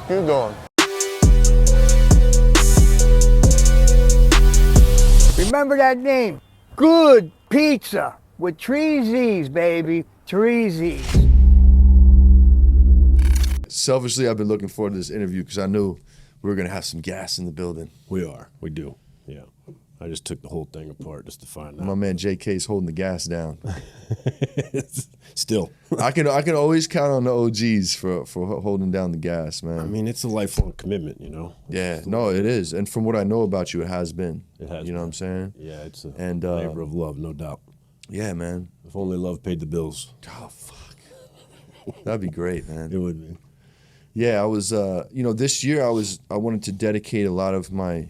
fuck you doing? Remember that name, Good Pizza with 3 Z's, baby, 3 Z's. Selfishly, I've been looking forward to this interview because I knew we were going to have some gas in the building. We are. We do. Yeah. I just took the whole thing apart just to find out. My man JK's holding the gas down. Still. I can always count on the OGs for holding down the gas, man. I mean, it's a lifelong commitment, you know? Yeah, no, it is. And from what I know about you, it has been. It has You know been. what I'm saying? Yeah, it's a labor labor of love, no doubt. Yeah, man. If only love paid the bills. Oh, fuck. That'd be great, man. It would be. Yeah, I was, this year I wanted to dedicate a lot of my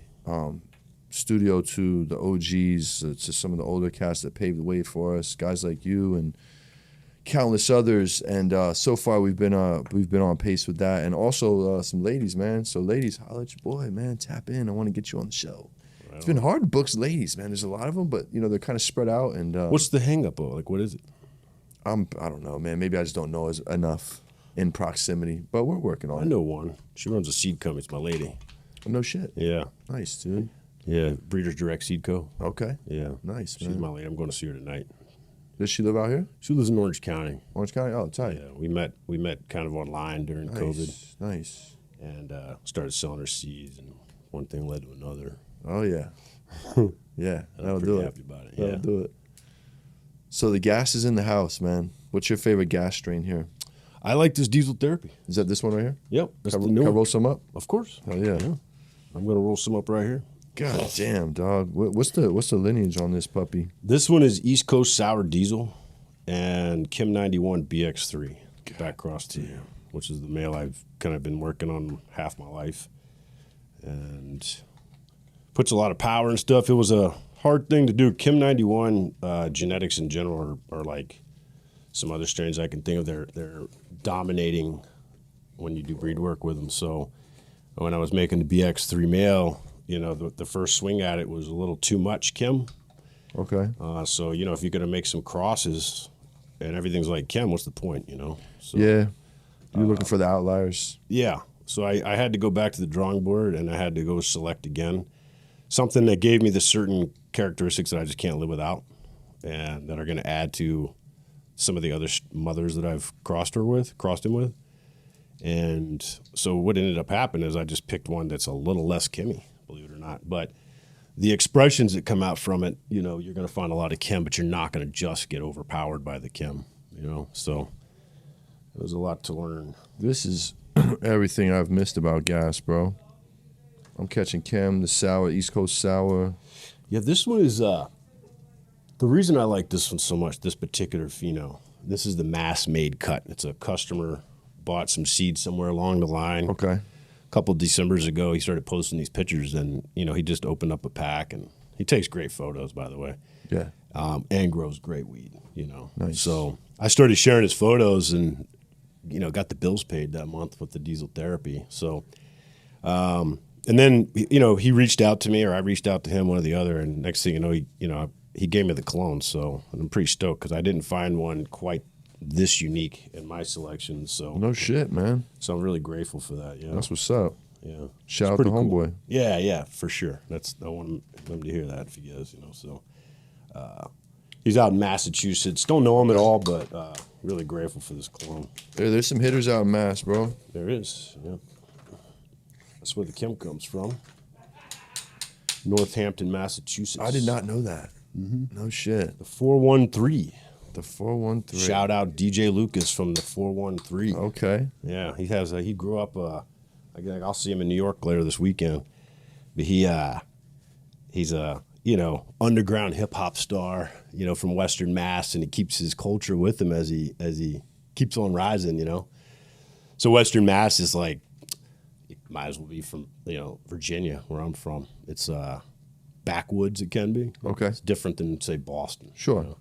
studio to the OGs, to some of the older cats that paved the way for us, guys like you and countless others. And so far we've been on pace with that, and also some ladies, man. So ladies, holla at your boy, man. Tap in. I want to get you on the show. Right. It's been hard to book ladies, man. There's a lot of them, but they're kind of spread out. And what's the hang up? Like, what is it? I don't know, man. Maybe I just don't know enough in proximity, but we're working on it. I know one. She runs a seed company. It's my lady. Oh, no shit. Yeah. Nice, dude. Yeah, Breeders Direct Seed Co. Okay. Yeah. Nice, man. She's my lady. I'm going to see her tonight. Does she live out here? She lives in Orange County. Orange County? Oh, tight. Yeah, we met kind of online during COVID. Nice. And started selling her seeds, and one thing led to another. Oh, yeah. Yeah, that'll do it. Happy about it. That'll do it. So the gas is in the house, man. What's your favorite gas strain here? I like this diesel therapy. Is that this one right here? Yep. That's the Can new I one. roll some up? Of course. Oh, yeah. I'm going to roll some up right here. God damn, dog. What's the lineage on this puppy? This one is East Coast Sour Diesel and Chem 91 BX3 back cross to you, which is the male I've kind of been working on half my life. And puts a lot of power and stuff. It was a hard thing to do. Chem 91 genetics in general are like some other strains I can think of. They're dominating when you do breed work with them. So when I was making the BX3 male, the first swing at it was a little too much Chem. Okay. So, if you're going to make some crosses and everything's like Chem, what's the point, So, yeah. You're looking for the outliers. Yeah. So I had to go back to the drawing board, and I had to go select again something that gave me the certain characteristics that I just can't live without, and that are going to add to some of the other mothers that I've crossed him with. And so what ended up happening is I just picked one that's a little less Chemy, believe it or not. But the expressions that come out from it, you're going to find a lot of Chem, but you're not going to just get overpowered by the Chem, So it was a lot to learn. This is everything I've missed about gas, bro. I'm catching Chem, the sour, East Coast sour. Yeah, this one is, the reason I like this one so much, this particular pheno, this is the mass-made cut. It's a customer bought some seeds somewhere along the line. Okay. A couple Decembers ago, he started posting these pictures, and, he just opened up a pack, and he takes great photos, by the way. Yeah. And grows great weed, Nice. So I started sharing his photos and, got the bills paid that month with the diesel therapy. So, and then, he reached out to me, or I reached out to him, one or the other, and next thing you know, he gave me the clone. So I'm pretty stoked because I didn't find one quite this unique in my selection. So No shit, man. So I'm really grateful for that. Yeah, That's what's up. Yeah, Shout out pretty to cool. homeboy. Yeah, for sure. I want him to hear that if he is. So he's out in Massachusetts. Don't know him at all, but really grateful for this clone. There's some hitters out in Mass, bro. There is. Yeah, that's where the Chem comes from. Northampton, Massachusetts. I did not know that. Mm-hmm. No shit. The 413. The 413. Shout out DJ Lucas from the 413. Okay. Yeah, he grew up. I'll see him in New York later this weekend. But he's a underground hip hop star, from Western Mass, and he keeps his culture with him as he keeps on rising. So Western Mass is like, might as well be from Virginia, where I'm from. It's backwoods. It can be. Okay. It's different than say Boston. Sure.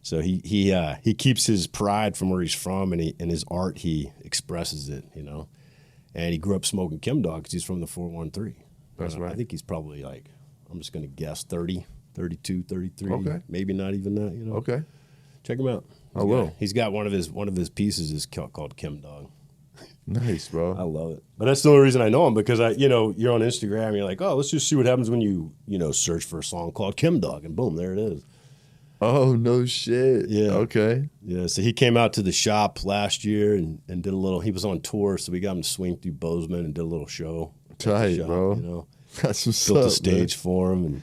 So he keeps his pride from where he's from, and in his art he expresses it, And he grew up smoking Chem Dog because he's from the 413. That's right. I think he's probably like, I'm just going to guess 30, 32, 33. Okay. Maybe not even that, Okay. Check him out. I will. He's got one of his pieces is called Chem Dog. Nice, bro. I love it. But that's the only reason I know him, because you're on Instagram. You're like, oh, let's just see what happens when you search for a song called Chem Dog, and boom, there it is. Oh, no shit. Yeah. Okay. Yeah. So he came out to the shop last year and did a little. He was on tour, so we got him to swing through Bozeman and did a little show. Tight, shop, bro. That's what's up. Built a stage for him, and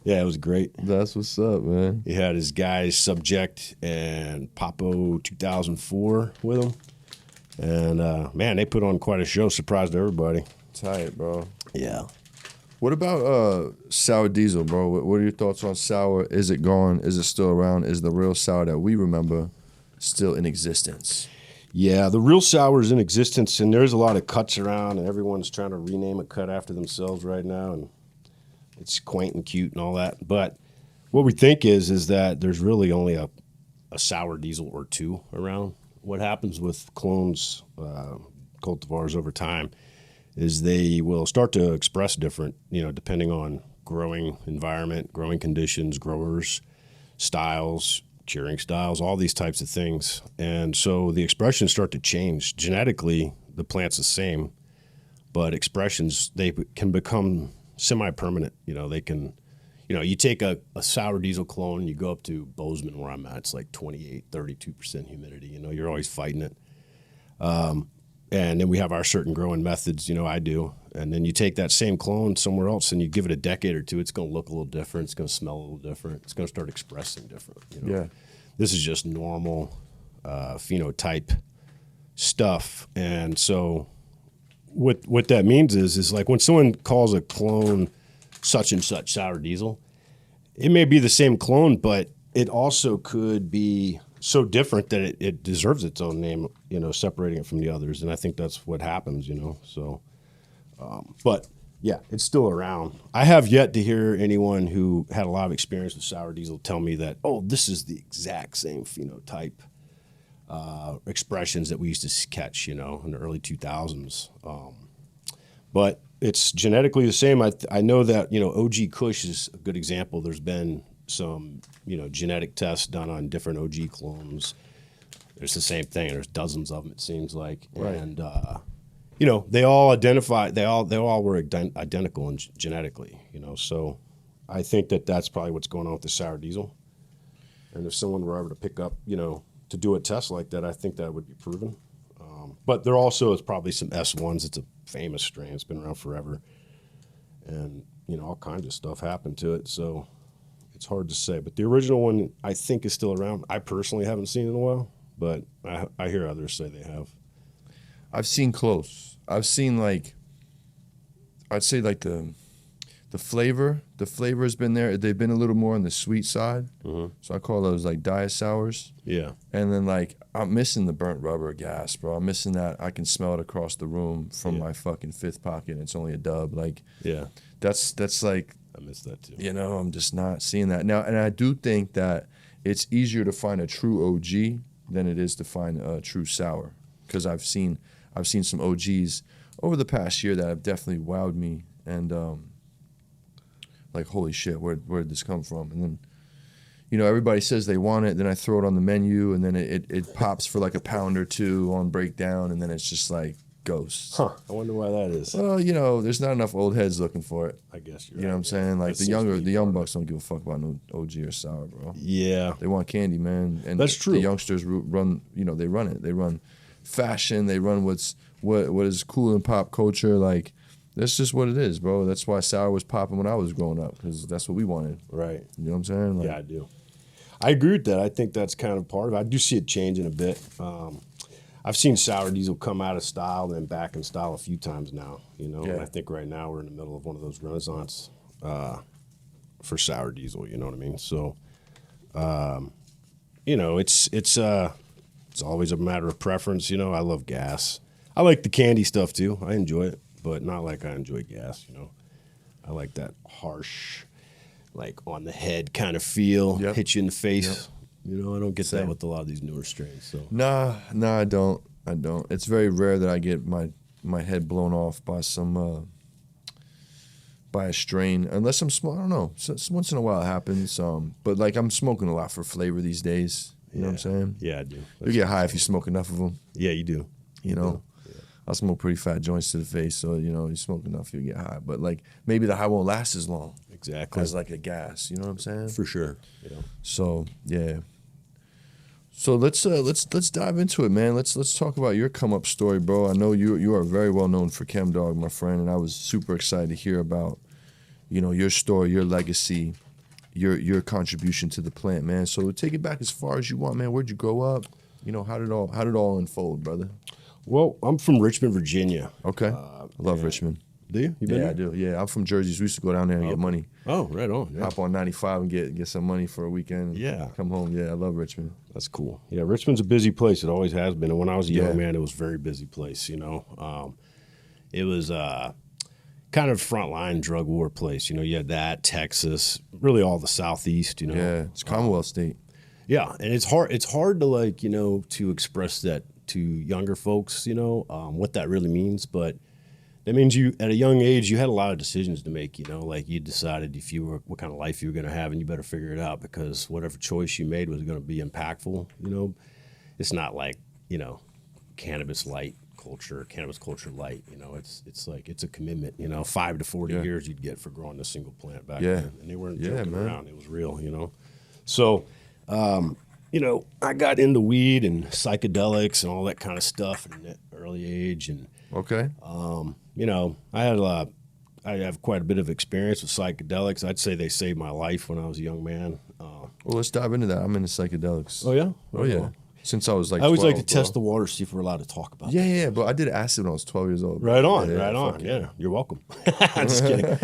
yeah, it was great. That's what's up, man. He had his guys Subject and Papo 2004 with him. And, man, they put on quite a show. Surprised everybody. Tight, bro. Yeah. What about Sour Diesel, bro? What are your thoughts on Sour? Is it gone? Is it still around? Is the real Sour that we remember still in existence? Yeah, the real Sour is in existence, and there's a lot of cuts around, and everyone's trying to rename a cut after themselves right now, and it's quaint and cute and all that. But what we think is that there's really only a Sour Diesel or two around. What happens with clones, cultivars over time, is they will start to express different, depending on growing environment, growing conditions, growers, styles, curing styles, all these types of things. And so the expressions start to change. Genetically, the plant's the same, but expressions, they can become semi-permanent. They can, you take a Sour Diesel clone, you go up to Bozeman where I'm at, it's like 28, 32% humidity. You're always fighting it. And then we have our certain growing methods, I do. And then you take that same clone somewhere else and you give it a decade or two, it's going to look a little different. It's going to smell a little different. It's going to start expressing different. Yeah. This is just normal phenotype stuff. And so what that means is like when someone calls a clone such and such Sour Diesel, it may be the same clone, but it also could be so different that it deserves its own name, separating it from the others. And I think that's what happens, So, but yeah, it's still around. I have yet to hear anyone who had a lot of experience with Sour Diesel tell me that, oh, this is the exact same phenotype expressions that we used to catch, in the early 2000s. But it's genetically the same. I know that, OG Kush is a good example. There's been some, genetic tests done on different OG clones. It's the same thing. There's dozens of them, it seems like. Right. And, they all were identical genetically, So I think that's probably what's going on with the Sour Diesel. And if someone were ever to pick up, to do a test like that, I think that would be proven. But there also is probably some S1s. It's a famous strain. It's been around forever. And, all kinds of stuff happened to it. So it's hard to say. But the original one, I think, is still around. I personally haven't seen it in a while, but I hear others say they have. I've seen close. I've seen I'd say the flavor. The flavor has been there. They've been a little more on the sweet side. Mm-hmm. So I call those diet sours. Yeah. And then I'm missing the burnt rubber gas, bro. I'm missing that. I can smell it across the room from my fucking fifth pocket. And it's only a dub. Yeah. That's I miss that too. I'm just not seeing that now. And I do think that it's easier to find a true OG than it is to find a true sour, because I've seen some OGs over the past year that have definitely wowed me, and holy shit, where did this come from? And then, everybody says they want it, then I throw it on the menu, and then it pops for a pound or two on breakdown, and then it's just ghosts. Huh. I wonder why that is. Well, there's not enough old heads looking for it. I guess you're right. You know what I'm saying? The young bucks don't give a fuck about no OG or sour, bro. Yeah. They want candy, man. And that's true. The youngsters run, they run it. They run fashion. They run what is cool in pop culture. That's just what it is, bro. That's why sour was popping when I was growing up, because that's what we wanted. Right. You know what I'm saying? Yeah, I do. I agree with that. I think that's kind of part of it. I do see it changing a bit. I've seen Sour Diesel come out of style, then back in style a few times now. Yeah. And I think right now we're in the middle of one of those renaissance for Sour Diesel. You know what I mean? So, it's always a matter of preference. I love gas. I like the candy stuff too. I enjoy it, but not like I enjoy gas. I like that harsh, on the head kind of feel, hit you in the face. Yep. I don't get that with a lot of these newer strains. So Nah, I don't. It's very rare that I get my head blown off by by a strain, unless I'm I don't know. So, once in a while it happens. But I'm smoking a lot for flavor these days. You know what I'm saying? Yeah, I do. You get high if you smoke enough of them. Yeah, you do. I smoke pretty fat joints to the face, so you smoke enough, you get high. But like maybe the high won't last as long. Exactly. As like a gas, you know what I'm saying? For sure. So yeah. So let's dive into it, man. Let's talk about your come up story, bro. I know you are very well known for Chem Dog, my friend, and I was super excited to hear about, your story, your legacy, your contribution to the plant, man. So take it back as far as you want, man. Where'd you grow up? How did it all unfold, brother? Well, I'm from Richmond, Virginia. Okay. I love Richmond. Do you? You been Yeah, there? I do. Yeah, I'm from Jersey. So we used to go down there and get money. Oh, right on. Yeah. Hop on 95 and get some money for a weekend. Yeah. Come home. Yeah, I love Richmond. That's cool. Yeah, Richmond's a busy place. It always has been. And when I was a young Yeah. man, it was a very busy place, It was kind of frontline drug war place. You had that, Texas, really all the Southeast, Yeah, it's Commonwealth State. Yeah, and it's hard to to express that to younger folks, what that really means. But that means you, at a young age, you had a lot of decisions to make, like you decided what kind of life you were going to have, and you better figure it out because whatever choice you made was going to be impactful. It's not like, cannabis culture light, it's like, it's a commitment, 5 to 40 years you'd get for growing a single plant back then. And they weren't joking around. It was real, So, I got into weed and psychedelics and all that kind of stuff at an early age. And, Okay. I have quite a bit of experience with psychedelics. I'd say they saved my life when I was a young man. Well, let's dive into that. I'm into psychedelics. Oh, yeah? Oh, yeah. Since I was like I always 12, like to test the water, see if we're allowed to talk about that. Yeah, but I did acid when I was 12 years old. Right on, Yeah, right on. fuck Yeah, you're welcome. I'm just kidding.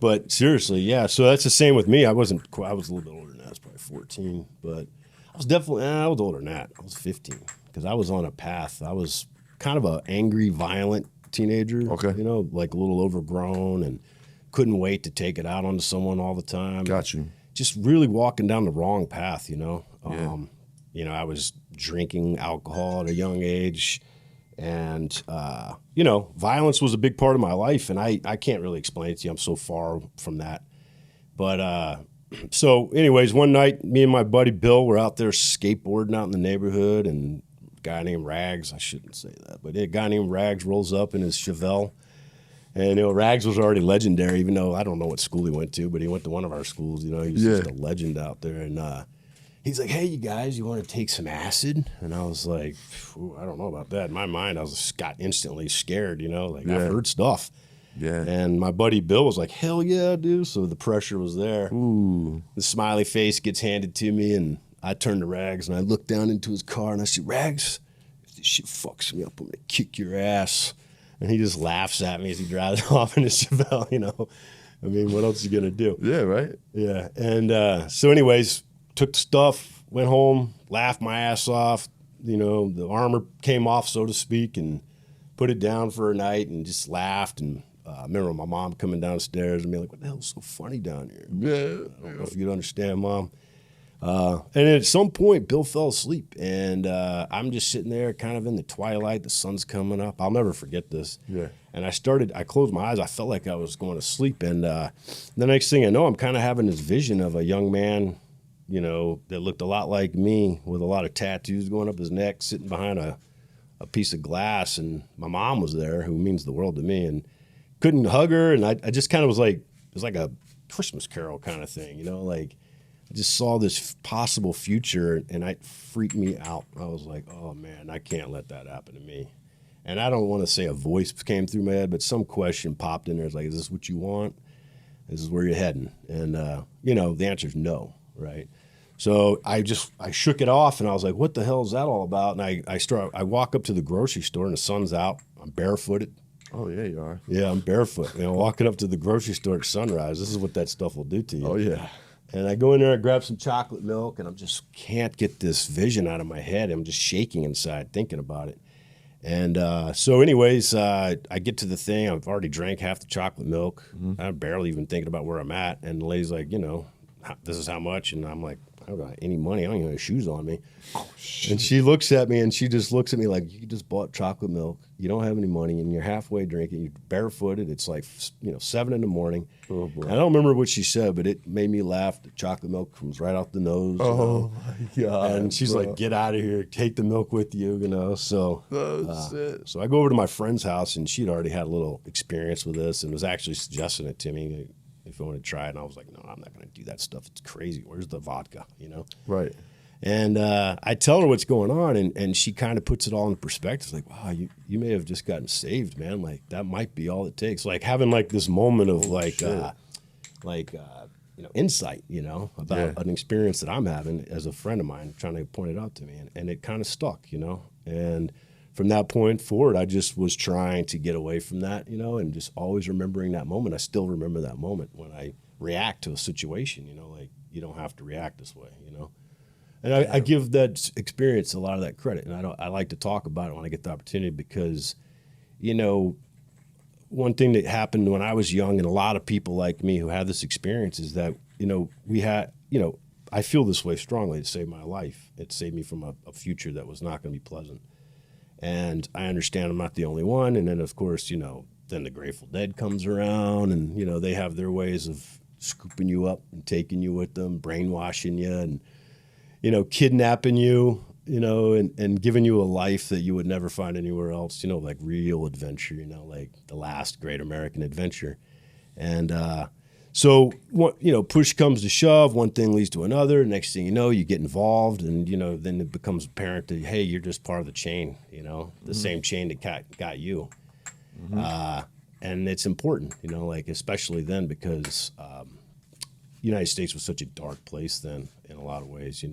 But seriously, yeah. So that's the same with me. I was a little bit older than that. I was probably 14, but I was older than that. I was 15 because I was on a path. I was kind of an angry, violent teenager. Okay. Like a little overgrown and couldn't wait to take it out onto someone all the time. Got you. Just really walking down the wrong path. Yeah. I was drinking alcohol at a young age. And, violence was a big part of my life, and I can't really explain it to you. I'm so far from that. But so anyways, one night, me and my buddy Bill were out there skateboarding out in the neighborhood, and a guy named Rags, I shouldn't say that, but a guy named Rags rolls up in his Chevelle. And, Rags was already legendary, even though I don't know what school he went to, but he went to one of our schools. He was just a legend out there. And he's like, hey, you guys, you want to take some acid? And I was like, I don't know about that. In my mind, I got instantly scared, I've heard stuff. Yeah. And my buddy Bill was like, hell yeah, dude. So the pressure was there. Ooh. The smiley face gets handed to me, and I turn to Rags, and I look down into his car, and I said, Rags, if this shit fucks me up, I'm going to kick your ass. And he just laughs at me as he drives off in his Chevelle, I mean, what else is he going to do? Yeah, right? Yeah. And so anyways, took the stuff, went home, laughed my ass off. The armor came off, so to speak, and put it down for a night and just laughed. And I remember my mom coming downstairs and being like, what the hell's so funny down here? Yeah. I don't know if you'd understand, Mom. And at some point, Bill fell asleep, and I'm just sitting there kind of in the twilight. The sun's coming up. I'll never forget this. Yeah. And I closed my eyes. I felt like I was going to sleep. And the next thing I know, I'm kind of having this vision of a young man, that looked a lot like me with a lot of tattoos going up his neck, sitting behind a piece of glass. And my mom was there, who means the world to me, and couldn't hug her. And I just kind of was like, it was like a Christmas Carol kind of thing, like. I just saw this possible future, and it freaked me out. I was like, oh, man, I can't let that happen to me. And I don't want to say a voice came through my head, but some question popped in there. It's like, is this what you want? This is where you're heading. And, the answer is no, right? So I shook it off, and I was like, what the hell is that all about? And I walk up to the grocery store, and the sun's out. I'm barefooted. Oh, yeah, you are. Yeah, I'm barefoot. Walking up to the grocery store at sunrise. This is what that stuff will do to you. Oh, yeah. And I go in there, I grab some chocolate milk, and I just can't get this vision out of my head. I'm just shaking inside thinking about it. And so anyways, I get to the thing. I've already drank half the chocolate milk. I'm barely even thinking about where I'm at. And the lady's like, this is how much? And I'm like, I don't got any money. I don't even have shoes on me. Oh, and she looks at me and she just looks at me like, you just bought chocolate milk. You don't have any money and you're halfway drinking. You're barefooted. It's like, 7 in the morning. Oh, boy. I don't remember what she said, but it made me laugh. The chocolate milk comes right off the nose. Oh, my God. And she's like, get out of here. Take the milk with you, So, so I go over to my friend's house and she'd already had a little experience with this and was actually suggesting it to me. If I want to try it, and I was like, no, I'm not going to do that stuff. It's crazy. Where's the vodka, Right. And I tell her what's going on, and she kind of puts it all in perspective. Like, wow, you may have just gotten saved, man. Like, that might be all it takes. Like, having, like, this moment of, insight, about an experience that I'm having as a friend of mine trying to point it out to me. And it kind of stuck, And from that point forward, I just was trying to get away from that, and just always remembering that moment. I still remember that moment when I react to a situation, like, you don't have to react this way, And I give that experience a lot of that credit, and I like to talk about it when I get the opportunity because, one thing that happened when I was young, and a lot of people like me who had this experience, is that we had I feel this way strongly. It saved my life. It saved me from a future that was not going to be pleasant. And I understand I'm not the only one. And then, of course, then the Grateful Dead comes around and, they have their ways of scooping you up and taking you with them, brainwashing you and, kidnapping you, and giving you a life that you would never find anywhere else, like real adventure, like the last great American adventure. And so, push comes to shove, one thing leads to another. Next thing you know, you get involved and, then it becomes apparent that, hey, you're just part of the chain, the same chain that got you. Mm-hmm. And it's important, especially then because the United States was such a dark place then in a lot of ways,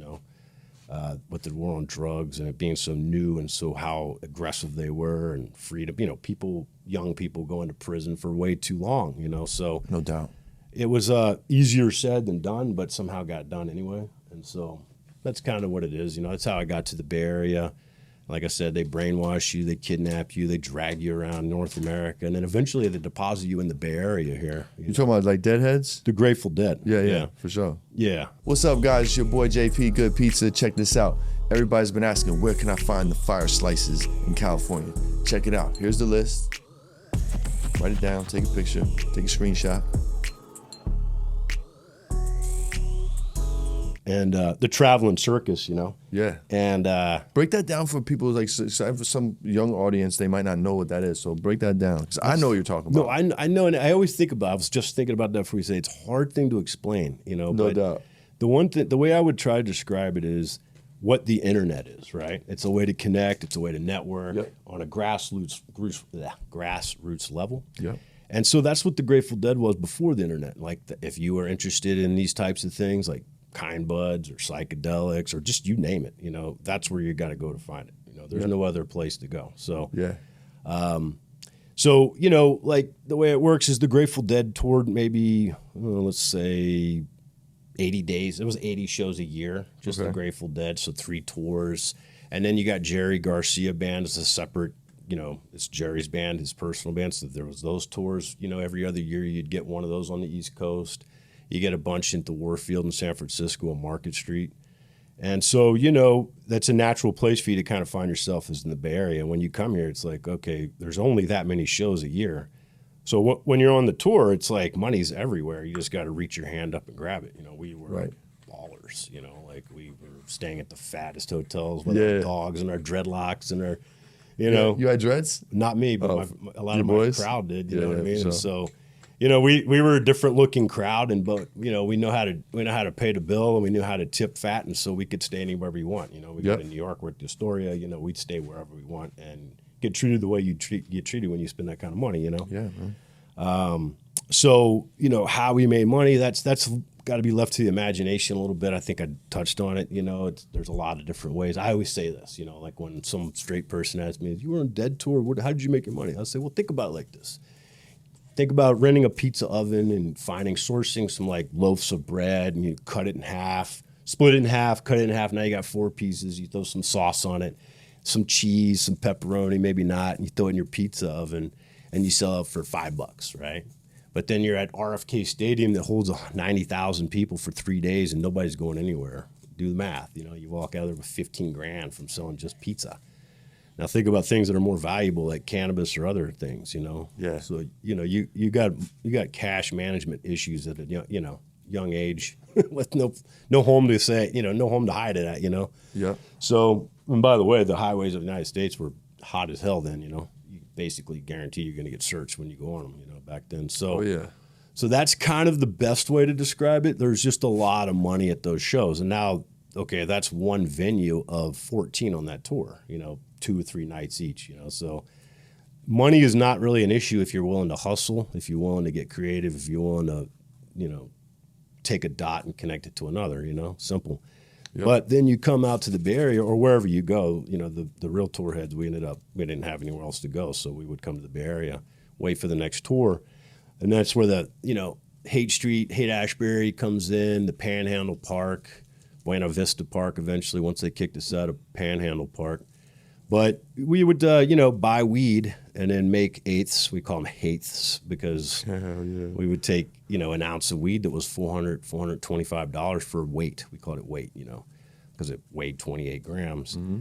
with the war on drugs and it being so new and so how aggressive they were and freedom, young people going to prison for way too long, so. No doubt. It was easier said than done, but somehow got done anyway. And so that's kind of what it is. That's how I got to the Bay Area. Like I said, they brainwash you, they kidnap you, they drag you around North America, and then eventually they deposit you in the Bay Area here. You talking about like Deadheads? The Grateful Dead. Yeah, for sure. Yeah. What's up, guys? It's your boy JP, Good Pizza. Check this out. Everybody's been asking, where can I find the fire slices in California? Check it out. Here's the list. Write it down, take a picture, take a screenshot. And the traveling circus, Yeah. And break that down for people like so for some young audience, they might not know what that is. So break that down because I know what you're talking about. No, I know, and I always think about. I was just thinking about that before you say it's a hard thing to explain, No but doubt. The way I would try to describe it is what the internet is, right? It's a way to connect. It's a way to network on a grassroots level. Yeah. And so that's what the Grateful Dead was before the internet. Like if you were interested in these types of things, like kind buds or psychedelics or just you name it, that's where you got to go to find it. There's no other place to go. So so like the way it works is the Grateful Dead toured maybe let's say 80 days. It was 80 shows a year, just the Grateful Dead. So 3 tours, and then you got Jerry Garcia band as a separate. It's Jerry's band, his personal band. So there was those tours. Every other year you'd get one of those on the East Coast. You get a bunch into Warfield in San Francisco on Market Street. And so, that's a natural place for you to kind of find yourself is in the Bay Area. And when you come here, it's like, okay, there's only that many shows a year. So when you're on the tour, it's like money's everywhere. You just got to reach your hand up and grab it. We were ballers, like we were staying at the fattest hotels with our dogs and our dreadlocks and our, You had dreads? Not me, but a lot of my crowd did, you know what I mean? Sure. And so... we were a different looking crowd, but we know how to pay the bill, and we knew how to tip fat, and so we could stay anywhere we want. We go to New York, work at Astoria. We'd stay wherever we want and get treated the way you get treated when you spend that kind of money. Yeah, man. So how we made money, that's got to be left to the imagination a little bit. I think I touched on it. There's a lot of different ways. I always say this. Like when some straight person asks me, "You were on Dead tour. How did you make your money?" I say, "Well, think about it like this." Think about renting a pizza oven and sourcing some like loaves of bread, and you cut it in half, split it in half, cut it in half. Now you got 4 pieces. You throw some sauce on it, some cheese, some pepperoni, maybe not, and you throw it in your pizza oven, and you sell it for $5, right? But then you're at RFK Stadium that holds 90,000 people for 3 days, and nobody's going anywhere. Do the math. You know, you walk out of there with 15 grand from selling just pizza. Now think about things that are more valuable, like cannabis or other things. You know. Yeah. So you know, you got cash management issues at a young age with no home to say, no home to hide it at. You know. Yeah. So, and by the way, the highways of the United States were hot as hell then. You know, you basically guarantee you're going to get searched when you go on them. You know, back then. So. Oh yeah. So that's kind of the best way to describe it. There's just a lot of money at those shows. And now, okay, that's one venue of 14 on that tour, 2 or 3 nights each, So money is not really an issue if you're willing to hustle, if you're willing to get creative, if you're willing to, take a dot and connect it to another, simple. Yep. But then you come out to the Bay Area or wherever you go, the real tour heads, we didn't have anywhere else to go. So we would come to the Bay Area, wait for the next tour. And that's where the, Haight-Ashbury comes in, the Panhandle Park, Buena Vista Park eventually, once they kicked us out of Panhandle Park. But we would, buy weed and then make eighths. We call them eighths because we would take, an ounce of weed that was $425 for weight. We called it weight, because it weighed 28 grams. Mm-hmm.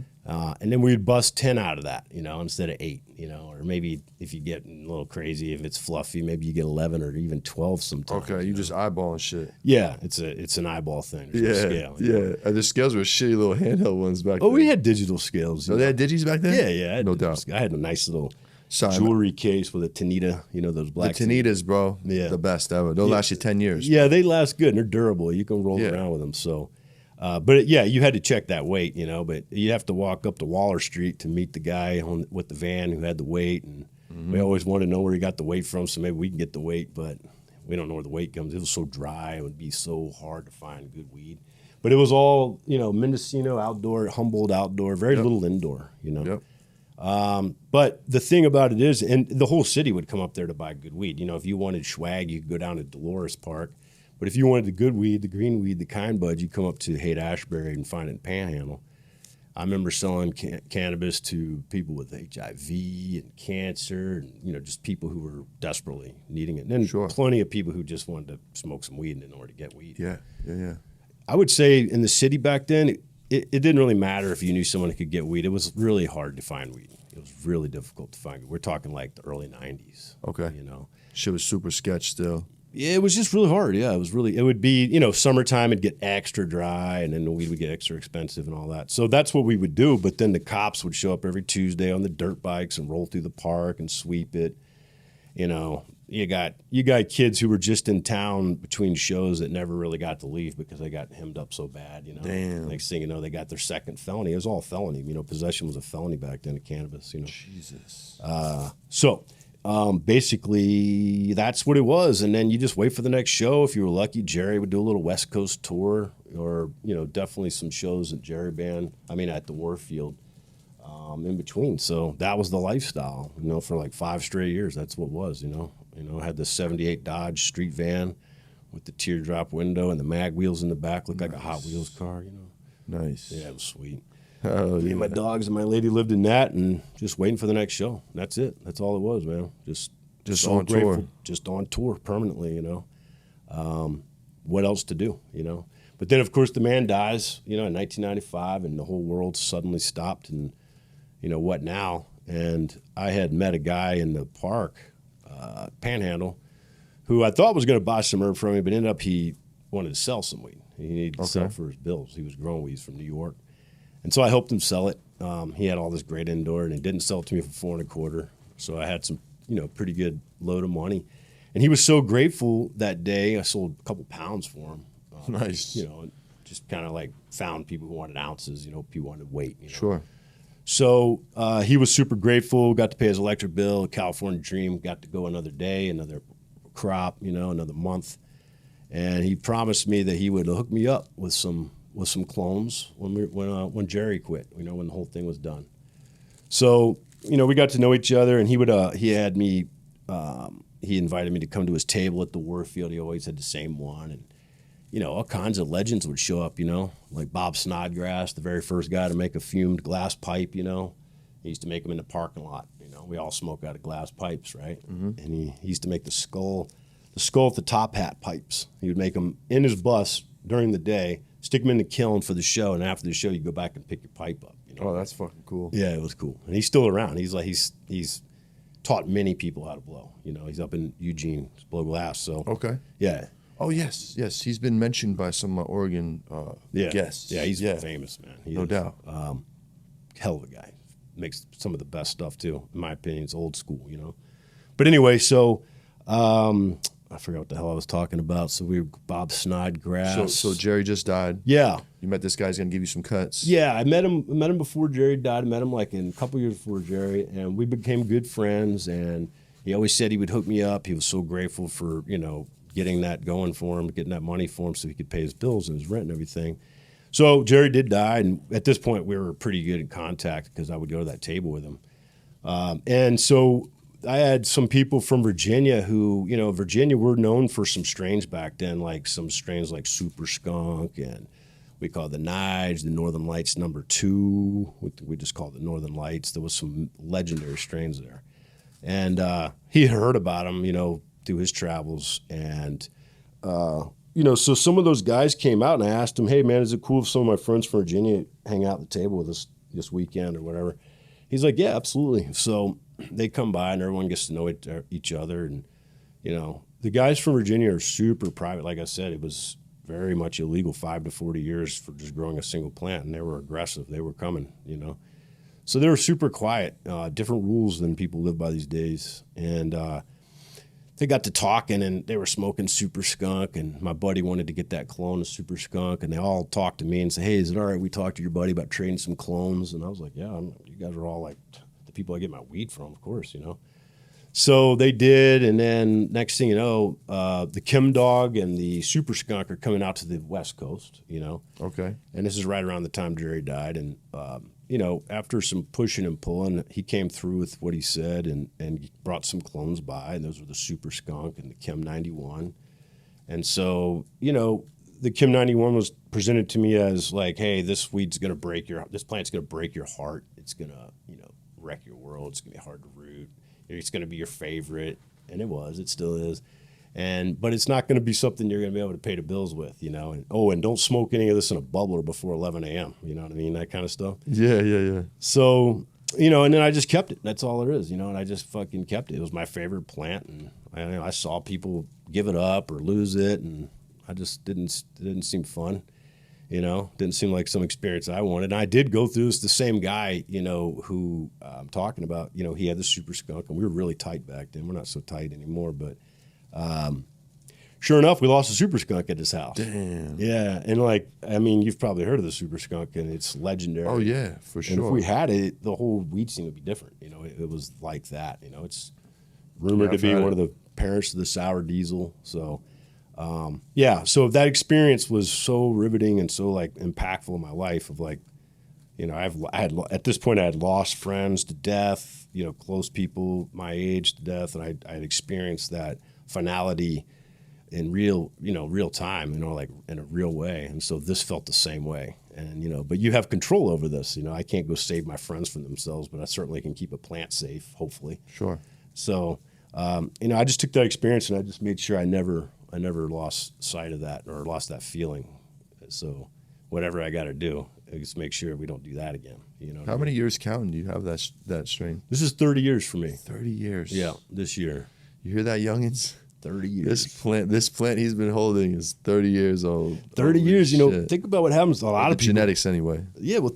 And then we'd bust 10 out of that, instead of 8, or maybe if you get a little crazy, if it's fluffy, maybe you get 11 or even 12 sometimes. Okay, you just eyeballing shit. Yeah, it's an eyeball thing. There's no scale, yeah. The scales were shitty little handheld ones back then. Oh, we had digital scales. Oh, they had digis back then? Yeah. No doubt. I had a nice little jewelry case with a Tanita, those black. The Tanitas, bro. Yeah. The best ever. They'll last you 10 years. Yeah, they last good and they're durable. You can roll around with them. So. But you had to check that weight, but you have to walk up to Waller Street to meet the guy with the van who had the weight. And we always wanted to know where he got the weight from, so maybe we can get the weight, but we don't know where the weight comes. It was so dry. It would be so hard to find good weed. But it was all, Mendocino outdoor, Humboldt outdoor, very little indoor, Yep. But the thing about it is, and the whole city would come up there to buy good weed. If you wanted swag, you could go down to Dolores Park. But if you wanted the good weed, the green weed, the kind bud, you come up to Haight-Ashbury and find it in Panhandle. I remember selling cannabis to people with HIV and cancer, and just people who were desperately needing it. And then plenty of people who just wanted to smoke some weed and didn't know where to get weed. Yeah. I would say in the city back then, it didn't really matter if you knew someone who could get weed. It was really hard to find weed. It was really difficult to find. We're talking like the early 90s. Okay. Shit was super sketch still. Yeah, it was just really hard. Yeah, it would be, summertime, it'd get extra dry, and then the weed would get extra expensive and all that. So that's what we would do. But then the cops would show up every Tuesday on the dirt bikes and roll through the park and sweep it. You got kids who were just in town between shows that never really got to leave because they got hemmed up so bad. Damn. Next thing you know, they got their second felony. It was all felony. Possession was a felony back then of cannabis. Jesus. Basically, that's what it was. And then you just wait for the next show. If you were lucky, Jerry would do a little West Coast tour or, definitely some shows at at the Warfield in between. So that was the lifestyle, for like 5 straight years. That's what it was, I had the 78 Dodge street van with the teardrop window and the mag wheels in the back. Looked like a Hot Wheels car, Nice. Yeah, it was sweet. Oh, Me and my dogs and my lady lived in that and just waiting for the next show. That's it. That's all it was, man. Just on tour. Just on tour permanently, What else to do, But then, of course, the man dies, in 1995, and the whole world suddenly stopped and, what now? And I had met a guy in the park, Panhandle, who I thought was going to buy some herb from me, but ended up he wanted to sell some weed. He needed to sell for his bills. He was growing weeds from New York. And so I helped him sell it. He had all this great indoor, and he didn't sell it to me for $4.25. So I had some, pretty good load of money. And he was so grateful that day. I sold a couple pounds for him. Nice. And just kind of like found people who wanted ounces, people wanted weight. Sure. So he was super grateful, got to pay his electric bill, California Dream, got to go another day, another crop, another month. And he promised me that he would hook me up with some clones when Jerry quit, when the whole thing was done. So, we got to know each other, and he invited me to come to his table at the Warfield. He always had the same one, and all kinds of legends would show up, like Bob Snodgrass, the very first guy to make a fumed glass pipe, he used to make them in the parking lot. We all smoke out of glass pipes, right? Mm-hmm. And he used to make the skull at the top hat pipes. He would make them in his bus during the day, stick them in the kiln for the show, and after the show, you go back and pick your pipe up. You know? Oh, that's fucking cool. Yeah, it was cool, and he's still around. He's taught many people how to blow. You know, he's up in Eugene, blow glass. So Okay. yeah, Oh yes, yes. He's been mentioned by some of my Oregon guests. Yeah, he's famous, man. He No is, doubt. hell of a guy. Makes some of the best stuff too. In my opinion, it's old school, you know. But anyway, so I forgot what the hell I was talking about. So we were Bob Snodgrass. So Jerry just died. Yeah. You met this guy. He's gonna give you some cuts. Yeah, I met him before Jerry died. I met him like in a couple years before Jerry, and we became good friends. And he always said he would hook me up. He was so grateful for, you know, getting that going for him, getting that money for him so he could pay his bills and his rent and everything. So Jerry did die, and at this point we were pretty good in contact because I would go to that table with him. And so I had some people from Virginia who, you know, Virginia, we're known for some strains back then, like some strains like Super Skunk, and we call it the Nige, the Northern Lights #2. We just call it the Northern Lights. There was some legendary strains there. And he had heard about them, you know, through his travels. And, you know, so some of those guys came out, and I asked him, hey, man, is it cool if some of my friends from Virginia hang out at the table with us this weekend or whatever? He's like, yeah, absolutely. So they come by, and everyone gets to know each other. And, you know, the guys from Virginia are super private. Like I said, it was very much illegal 5 to 40 years for just growing a single plant, and they were aggressive. They were coming, you know. So they were super quiet, different rules than people live by these days. And they got to talking, and they were smoking Super Skunk, and my buddy wanted to get that clone of Super Skunk, and they all talked to me and said, hey, is it all right we talked to your buddy about trading some clones? And I was like, yeah, you guys are all like the people I get my weed from, of course, you know. So they did, and then next thing you know, the Chem Dog and the Super Skunk are coming out to the West Coast, you know. Okay. And this is right around the time Jerry died, and you know, after some pushing and pulling, he came through with what he said and brought some clones by, and those were the Super Skunk and the Chem 91. And so, you know, the Chem 91 was presented to me as like, hey, this plant's gonna break your heart. It's gonna, you know, wreck your world. It's gonna be hard to root. It's gonna be your favorite, and it still is. But it's not going to be something you're going to be able to pay the bills with, you know. And don't smoke any of this in a bubbler before 11 a.m. You know what I mean? That kind of stuff. Yeah. So, you know, and then I just kept it. That's all there is, you know. And I just fucking kept it. It was my favorite plant, and I saw people give it up or lose it, and I just didn't seem fun, you know. Didn't seem like some experience I wanted. And I did go through this. The same guy, you know, who I'm talking about. You know, he had the Super Skunk, and we were really tight back then. We're not so tight anymore, but. Sure enough, we lost a Super Skunk at his house. Damn. Yeah, and like, I mean, you've probably heard of the Super Skunk, and it's legendary. Oh yeah, for sure. And if we had it, the whole weed scene would be different. You know, it was like that. You know, it's rumored to be one of the parents of the sour diesel. So, so that experience was so riveting and so like impactful in my life. Of like, you know, at this point I had lost friends to death. You know, close people my age to death, and I had experienced that finality in real time, you know, like in a real way. And so this felt the same way. And, you know, but you have control over this. You know, I can't go save my friends from themselves, but I certainly can keep a plant safe, hopefully. Sure. So, you know, I just took that experience, and I just made sure I never lost sight of that or lost that feeling. So whatever I got to do, I just make sure we don't do that again. You know. How many years counting do you have that strain? This is 30 years for me. 30 years. Yeah, this year. You hear that, youngins? 30 years. This plant he's been holding is 30 years old. 30 Holy years, you know, shit. think about what happens to a lot of people. Genetics anyway. Yeah, well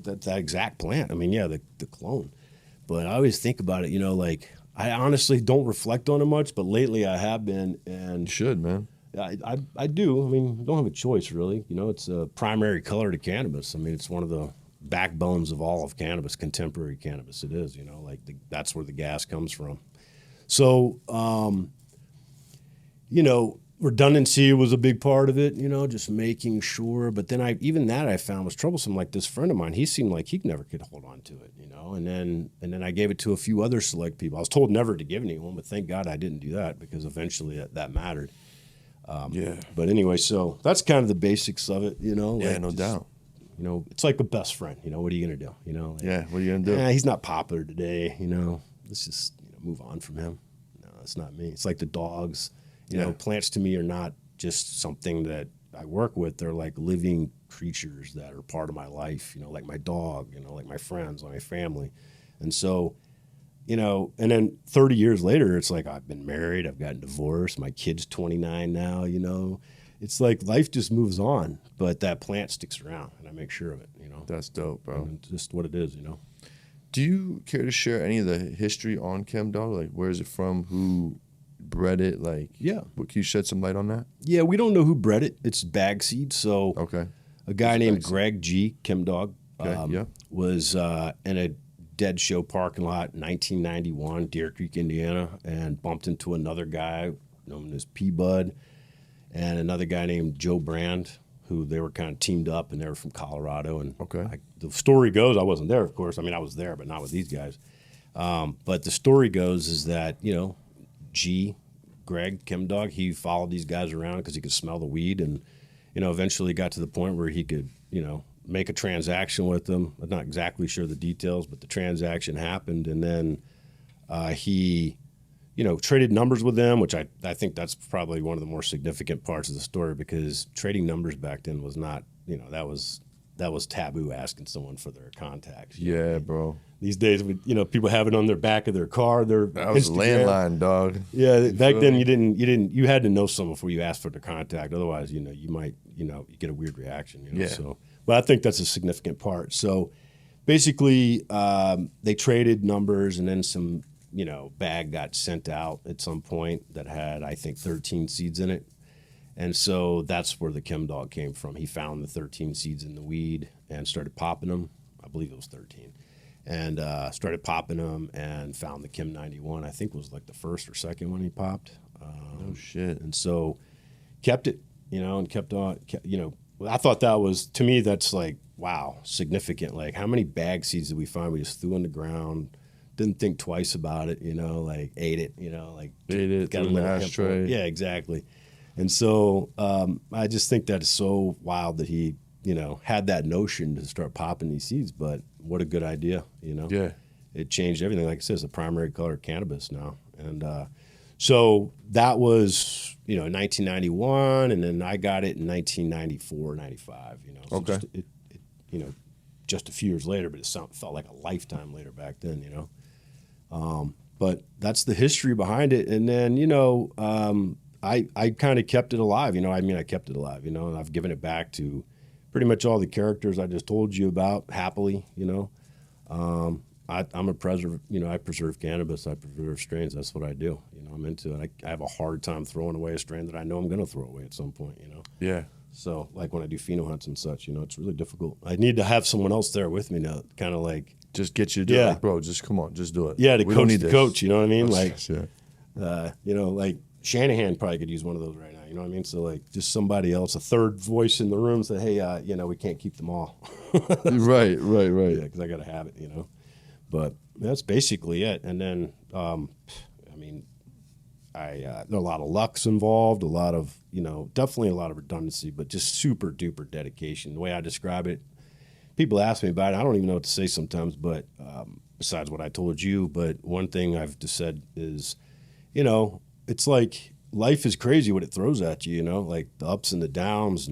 that exact plant. I mean, yeah, the clone. But I always think about it, you know, like I honestly don't reflect on it much, but lately I have been, and You should, man. I do. I mean, I don't have a choice really. You know, it's a primary color to cannabis. I mean, it's one of the backbones of all of cannabis, contemporary cannabis. It is, you know, like that's where the gas comes from. So, you know, redundancy was a big part of it, you know, just making sure. But then I found was troublesome. Like this friend of mine, he seemed like he never could hold on to it, you know. And then I gave it to a few other select people. I was told never to give anyone, but thank God I didn't do that, because eventually that mattered. Yeah. But anyway, so that's kind of the basics of it, you know. Yeah, like no doubt. You know, it's like a best friend. You know, what are you gonna do? You know. Like, Yeah, what are you gonna do? He's not popular today. You know, let's just move on from him. No, that's not me. It's like the dogs. You know, plants to me are not just something that I work with, they're like living creatures that are part of my life, like my dog, like my friends, like my family. And so, and then 30 years later, it's like I've been married, I've gotten divorced, my kid's 29 now, It's like life just moves on, but that plant sticks around, and I make sure of it, That's dope, bro. And it's just what it is, Do you care to share any of the history on Chem Dog? Like, where is it from? Who bred it? Like, Yeah. Can you shed some light on that? Yeah, we don't know who bred it. It's bag seed. So Okay. a guy It's named bag seed. Greg G, Chem Dog, Okay, yeah. was in a dead show parking lot in 1991, Deer Creek, Indiana, and bumped into another guy known as P-Bud and another guy named Joe Brand, who they were kind of teamed up, and they were from Colorado. And Okay. the story goes, I wasn't there, of course. I mean, I was there, but not with these guys. But the story goes is that, Greg, Chem Dog, he followed these guys around because he could smell the weed, and, eventually got to the point where he could, make a transaction with them. I'm not exactly sure the details, but the transaction happened, and then he traded numbers with them, which I think that's probably one of the more significant parts of the story, because trading numbers back then was not, that was taboo, asking someone for their contacts. Yeah, bro. These days, people have it on their back of their car. Their That was a Instagram. landline, dog. Yeah, back then you had to know someone before you asked for their contact. Otherwise, you might, you get a weird reaction. Yeah. So, but I think that's a significant part. So, basically, they traded numbers, and then some, bag got sent out at some point that had, I think, 13 seeds in it. And so that's where the Chem Dog came from. He found the 13 seeds in the weed and started popping them. I believe it was 13. And started popping them and found the Chem 91. I think was like the first or second one he popped. Oh, shit. And so kept it, and kept on, I thought that was, to me, that's like, wow, significant. Like, how many bag seeds did we find? We just threw on the ground, didn't think twice about it, like ate it, like Ate it, got threw a it in the little hemp ashtray. roll. Yeah, exactly. And so I just think that is so wild that he, had that notion to start popping these seeds. But what a good idea, Yeah. It changed everything. Like I said, it's the primary color of cannabis now. And so that was, 1991, and then I got it in 1994, 95, So Okay. just, it, just a few years later, but it felt like a lifetime later back then, But that's the history behind it. And then, I kind of kept it alive, I kept it alive, and I've given it back to pretty much all the characters I just told you about happily, I'm a preserve, I preserve cannabis, I preserve strains. That's what I do. I'm into it. I have a hard time throwing away a strain that I know I'm going to throw away at some point, Yeah. So like when I do pheno hunts and such, it's really difficult. I need to have someone else there with me now, kind of like, Just get you to do it. Yeah. Like, bro, just come on, just do it. yeah, to We don't coach need the this. coach, you know what I mean? Like, yeah. like Shanahan probably could use one of those right now. You know what I mean? So like just somebody else, a third voice in the room, say, hey, we can't keep them all. Right. Yeah, because I got to have it, But that's basically it. And then, there are a lot of lucks involved, a lot of, definitely a lot of redundancy, but just super duper dedication. The way I describe it, people ask me about it. I don't even know what to say sometimes, but besides what I told you. But one thing I've just said is, it's like life is crazy what it throws at you, like the ups and the downs,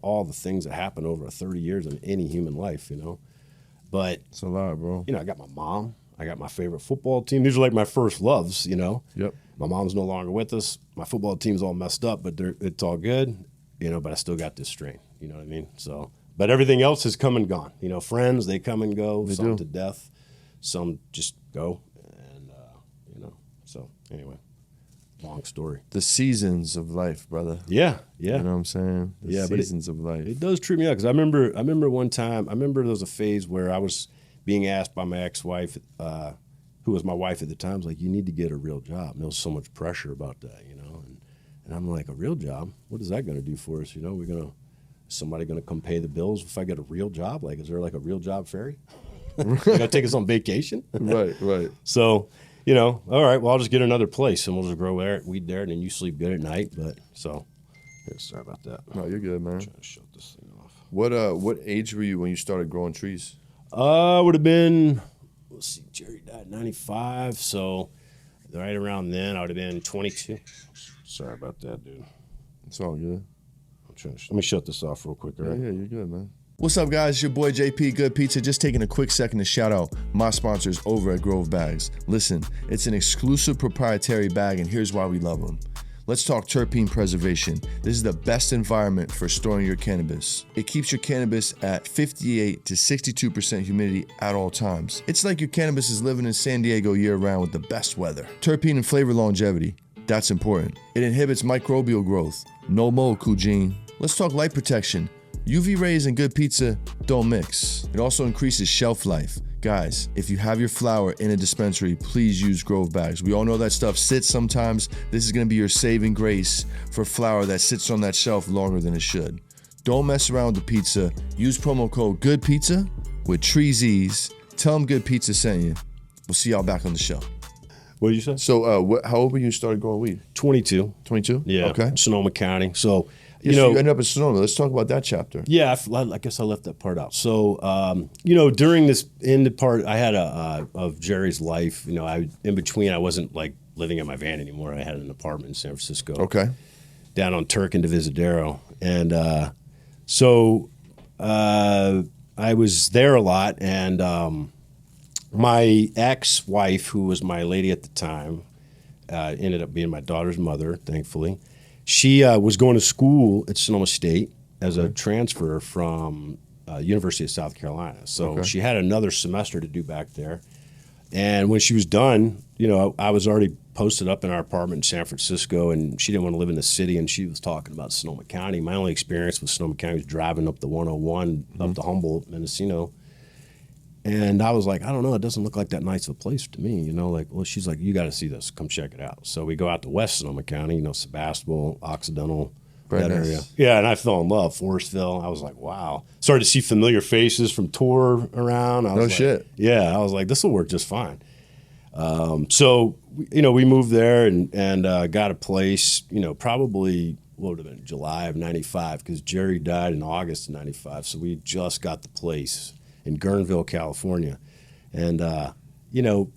all the things that happen over 30 years of any human life, But, It's a lot, bro. I got my mom. I got my favorite football team. These are like my first loves, Yep. My mom's no longer with us. My football team's all messed up, but it's all good, but I still got this strain, you know what I mean? So, but everything else has come and gone. Friends, they come and go, They some do. to death, some just go. And, so anyway, long story. The seasons of life, brother. Yeah. You know what I'm saying? The Yeah, but seasons of life. It does trip me out because I remember one time, there was a phase where I was being asked by my ex-wife, who was my wife at the time, was like, you need to get a real job. And there was so much pressure about that, and I'm like, a real job? What is that going to do for us? Is somebody going to come pay the bills if I get a real job? Like, is there like a real job fairy? Going to take us on vacation? Right. So, all right, well, I'll just get another place and we'll just grow weed there, and then you sleep good at night. But so, yeah, sorry about that. No, you're good, man. I'm trying to shut this thing off. What age were you when you started growing trees? Would have been, let's see, Jerry died in 95, so right around then I would have been 22. Sorry about that, dude. It's all good. I'm Let me shut this off real quick, all Yeah, right? yeah, you're good, man. What's up, guys? It's your boy JP, Good Pizza. Just taking a quick second to shout out my sponsors over at Grove Bags. Listen, it's an exclusive proprietary bag, and here's why we love them. Let's talk terpene preservation. This is the best environment for storing your cannabis. It keeps your cannabis at 58 to 62% humidity at all times. It's like your cannabis is living in San Diego year-round with the best weather. Terpene and flavor longevity. That's important. It inhibits microbial growth. No mold, Kujin. Let's talk light protection. UV rays and good pizza don't mix. It also increases shelf life. Guys, if you have your flower in a dispensary, please use Grove Bags. We all know that stuff sits sometimes. This is gonna be your saving grace for flower that sits on that shelf longer than it should. Don't mess around with the pizza. Use promo code GOODPIZZA with TreeZ's. Tell them Good Pizza sent you. We'll see y'all back on the show. What did you say? So, how old were you started growing weed? 22. 22? Yeah. Okay. Sonoma County. So, You ended up in Sonoma. Let's talk about that chapter. Yeah, I guess I left that part out. So, during this end part, I had of Jerry's life. In between, I wasn't like living in my van anymore. I had an apartment in San Francisco. Okay. Down on Turk and Divisadero, and so I was there a lot. And my ex-wife, who was my lady at the time, ended up being my daughter's mother, thankfully. She was going to school at Sonoma State as a transfer from University of South Carolina. So she had another semester to do back there. And when she was done, I was already posted up in our apartment in San Francisco, and she didn't want to live in the city, and she was talking about Sonoma County. My only experience with Sonoma County was driving up the 101 up to Humboldt, Mendocino. And I was like, I don't know, it doesn't look like that nice of a place to me, well, she's like, you got to see this, come check it out. So we go out to West Sonoma County, Sebastopol, Occidental, that area. Yeah, and I fell in love, Forestville. I was like, wow. Started to see familiar faces from tour around. I was shit. Yeah, I was like, this will work just fine. So, we moved there and got a place, probably, what would have been, July of 95, because Jerry died in August of 95. So we just got the place in Guerneville, California, and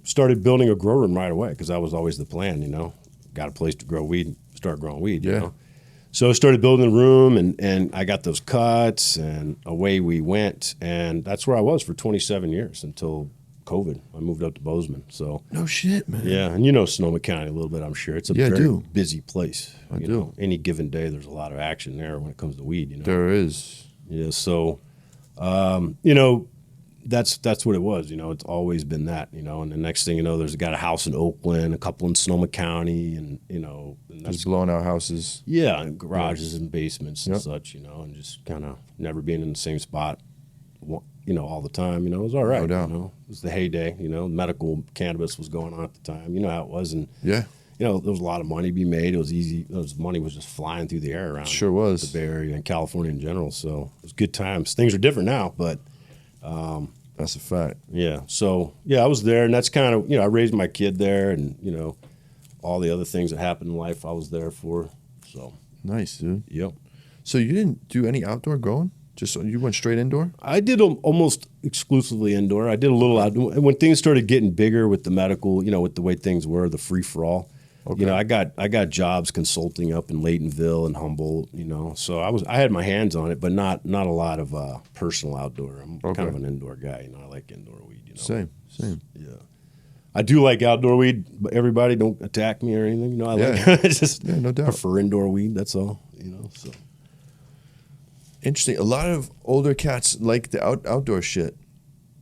started building a grow room right away because that was always the plan. Got a place to grow weed, start growing weed. You know, so I started building a room, and I got those cuts, and away we went, and that's where I was for 27 years until COVID. I moved up to Bozeman. So no shit, man. Yeah, and Sonoma County a little bit, I'm sure. It's a very busy place. I do. Any given day, there's a lot of action there when it comes to weed. There is. Yeah. So, that's what it was. It's always been that. And the next thing you know, there's got a house in Oakland, a couple in Sonoma County, and and that's just blowing out houses. Yeah, and garages and basements and such. And just kind of never being in the same spot. All the time. It was all right. No doubt. It was the heyday. Medical cannabis was going on at the time. How it was, and yeah. There was a lot of money to be made. It was easy. Money was just flying through the air around. Sure was. The Bay Area and California in general. So it was good times. Things are different now, but that's a fact. Yeah. So I was there, and that's kind of I raised my kid there, and all the other things that happened in life I was there for. So nice, dude. Yep. So you didn't do any outdoor growing? Just you went straight indoor? I did almost exclusively indoor. I did a little outdoor. When things started getting bigger with the medical, with the way things were, the free for all. Okay. I got jobs consulting up in Laytonville and Humboldt. So I had my hands on it, but not a lot of personal outdoor. I'm kind of an indoor guy. I like indoor weed. Same. Yeah. I do like outdoor weed, but everybody don't attack me or anything. I like just no doubt. Prefer indoor weed. That's all. So. Interesting. A lot of older cats like the outdoor shit.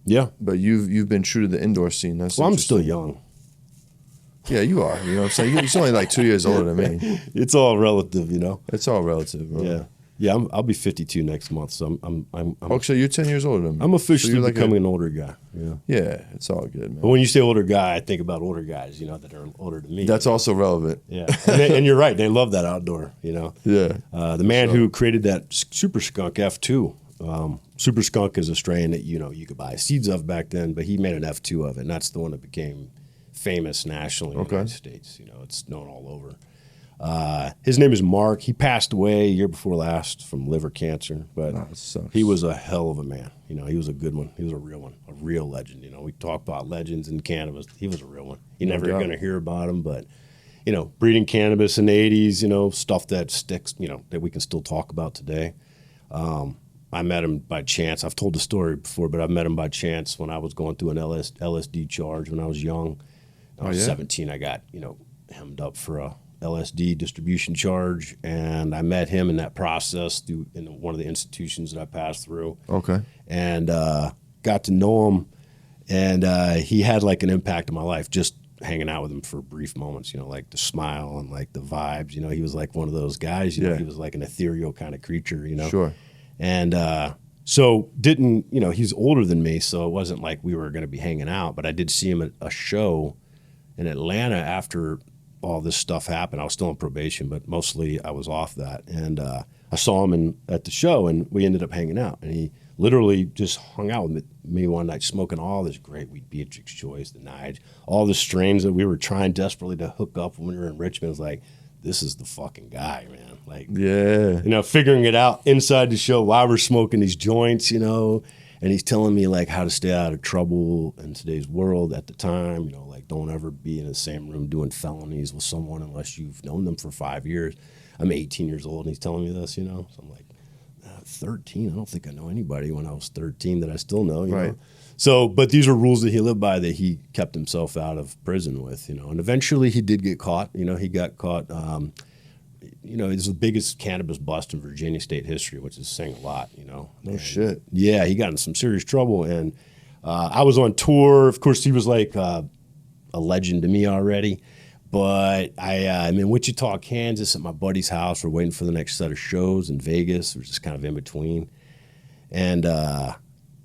Yeah. But you've been true to the indoor scene. That's I'm still young. Yeah, you are. You know what I'm saying? You're only like 2 years older than me. It's all relative, It's all relative, bro. Yeah. Yeah, I'll be 52 next month, so I'm so you're 10 years older than me. I'm officially so becoming an older guy. Yeah. Yeah, it's all good, man. But when you say older guy, I think about older guys, that are older than me. That's also relevant. Yeah. And you're right. They love that outdoor, Yeah. The man who created that Super Skunk F2, Super Skunk is a strain that, you could buy seeds of back then, but he made an F2 of it, and that's the one that became famous nationally in the United States. It's known all over. His name is Mark. He passed away a year before last from liver cancer, but he was a hell of a man. He was a good one. He was a real one, a real legend. We talk about legends in cannabis. He was a real one. You're never going to hear about him, but breeding cannabis in the 80s, stuff that sticks, that we can still talk about today. I met him by chance. I've told the story before, but I met him by chance when I was going through an LSD charge when I was young. I was 17. I got, hemmed up for a LSD distribution charge, and I met him in that process in one of the institutions that I passed through. Okay. And got to know him, and he had like an impact on my life just hanging out with him for brief moments, like the smile and like the vibes. He was like one of those guys, he was like an ethereal kind of creature, Sure. And so he's older than me, so it wasn't like we were going to be hanging out, but I did see him at a show in Atlanta after all this stuff happened. I was still on probation, but mostly I was off that. And I saw him at the show, and we ended up hanging out. And he literally just hung out with me one night, smoking all this great weed, Beatrix Joyce, the Nige, all the strains that we were trying desperately to hook up when we were in Richmond. It was like, this is the fucking guy, man. Like, figuring it out inside the show while we're smoking these joints, and he's telling me like how to stay out of trouble in today's world at the time, like don't ever be in the same room doing felonies with someone unless you've known them for 5 years. I'm 18 years old and he's telling me this, So I'm like, 13, I don't think I know anybody when I was 13 that I still know, you know? So, but these are rules that he lived by that he kept himself out of prison with, and eventually he did get caught, he got caught, it's the biggest cannabis bust in Virginia state history, which is saying a lot, No shit. Yeah, he got in some serious trouble, and I was on tour. Of course, he was like a legend to me already, but I'm in Wichita, Kansas at my buddy's house. We're waiting for the next set of shows in Vegas. We're just kind of in between, and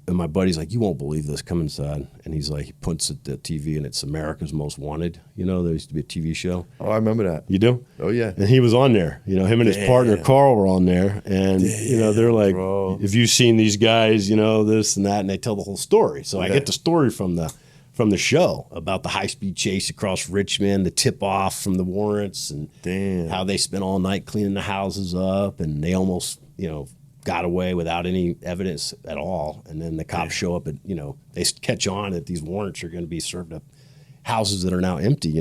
my buddy's like, you won't believe this, come inside. And he's like, he points at the TV and it's America's Most Wanted. There used to be a TV show. Oh, I remember that. You do? Oh, yeah. And he was on there. Him and his partner, Carl, were on there. And, they're like, bro. Have you seen these guys, this and that? And they tell the whole story. So I get the story from the show about the high-speed chase across Richmond, the tip-off from the warrants, and how they spent all night cleaning the houses up. And they almost, got away without any evidence at all, and then the cops show up at, they catch on that these warrants are going to be served up houses that are now empty,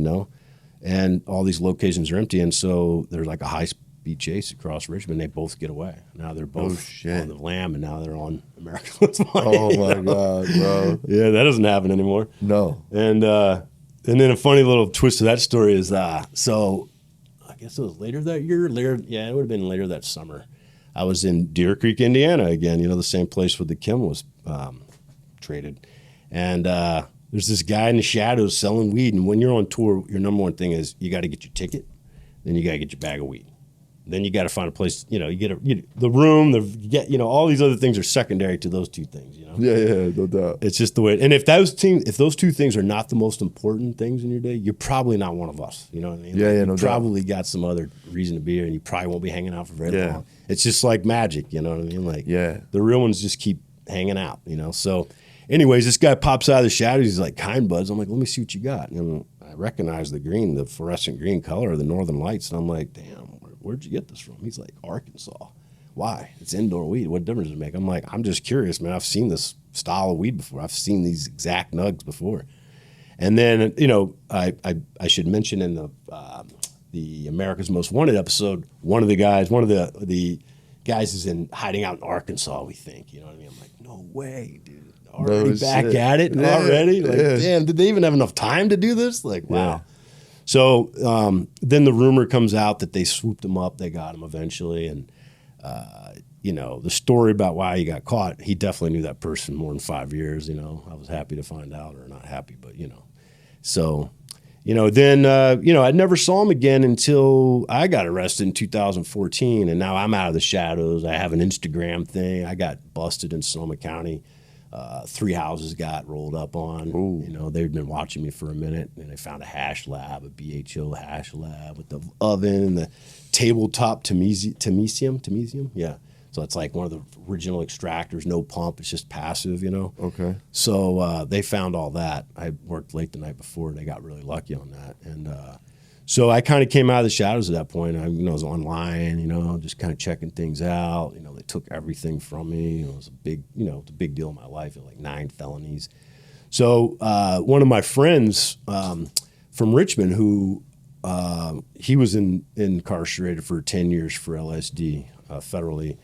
and all these locations are empty, and so there's like a high-speed chase across Richmond. They both get away. Now they're both on the lam, and now they're on America's Most Wanted. Oh my God, bro! Yeah, that doesn't happen anymore. No. And then a funny little twist to that story is so I guess it was later that year. It would have been later that summer. I was in Deer Creek, Indiana again, the same place where the Chem was traded. And there's this guy in the shadows selling weed. And when you're on tour, your number one thing is you got to get your ticket, then you got to get your bag of weed. Then you got to find a place, you get the room, all these other things are secondary to those two things, Yeah, no doubt. It's just the way. And if those two things are not the most important things in your day, you're probably not one of us. You know what I mean? Yeah, you no doubt. probably got some other reason to be here, and you probably won't be hanging out for very long. It's just like magic, you know what I mean? Like, the real ones just keep hanging out, So, anyways, this guy pops out of the shadows. He's like, kind buds. I'm like, let me see what you got. And I recognize the fluorescent green color of the Northern Lights, and I'm like, damn. Where'd you get this from? He's like, Arkansas. Why? It's indoor weed. What difference does it make? I'm like, I'm just curious, man. I've seen this style of weed before. I've seen these exact nugs before. And then, I should mention in the America's Most Wanted episode, one of the guys is in hiding out in Arkansas, we think. You know what I mean? I'm like, no way, dude. Already back at it already? Like, damn, did they even have enough time to do this? Like, wow. Yeah. So then the rumor comes out that they swooped him up. They got him eventually. And, the story about why he got caught, he definitely knew that person more than 5 years. I was happy to find out, or not happy, but, So, then, I never saw him again until I got arrested in 2014. And now I'm out of the shadows. I have an Instagram thing. I got busted in Sonoma County. 3 houses got rolled up on. Ooh. They'd been watching me for a minute, and they found a hash lab, a BHO hash lab with the oven and the tabletop Temesium. Yeah. So it's like one of the original extractors, no pump. It's just passive, Okay. So they found all that. I worked late the night before. They got really lucky on that. And so I kind of came out of the shadows at that point. I was online, just kind of checking things out. They took everything from me. It was a big deal in my life. Like 9 felonies. So one of my friends from Richmond, who he was incarcerated for 10 years for LSD federally.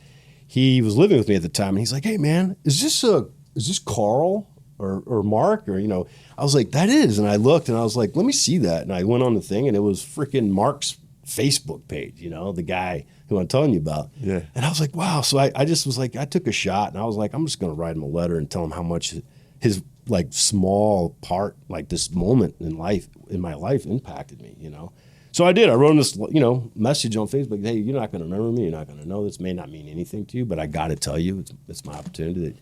He was living with me at the time, and he's like, "Hey, man, is this Carl or Mark or I was like, "That is," and I looked and I was like, "Let me see that," and I went on the thing, and it was freaking Mark's Facebook page, the guy who I'm telling you about. Yeah. And I was like, wow. So I just was like, I took a shot, and I was like, I'm just going to write him a letter and tell him how much his like small part, like this moment in my life impacted me, So I did. I wrote him this, message on Facebook. Hey, you're not going to remember me. You're not going to know. This may not mean anything to you, but I got to tell you, it's my opportunity that,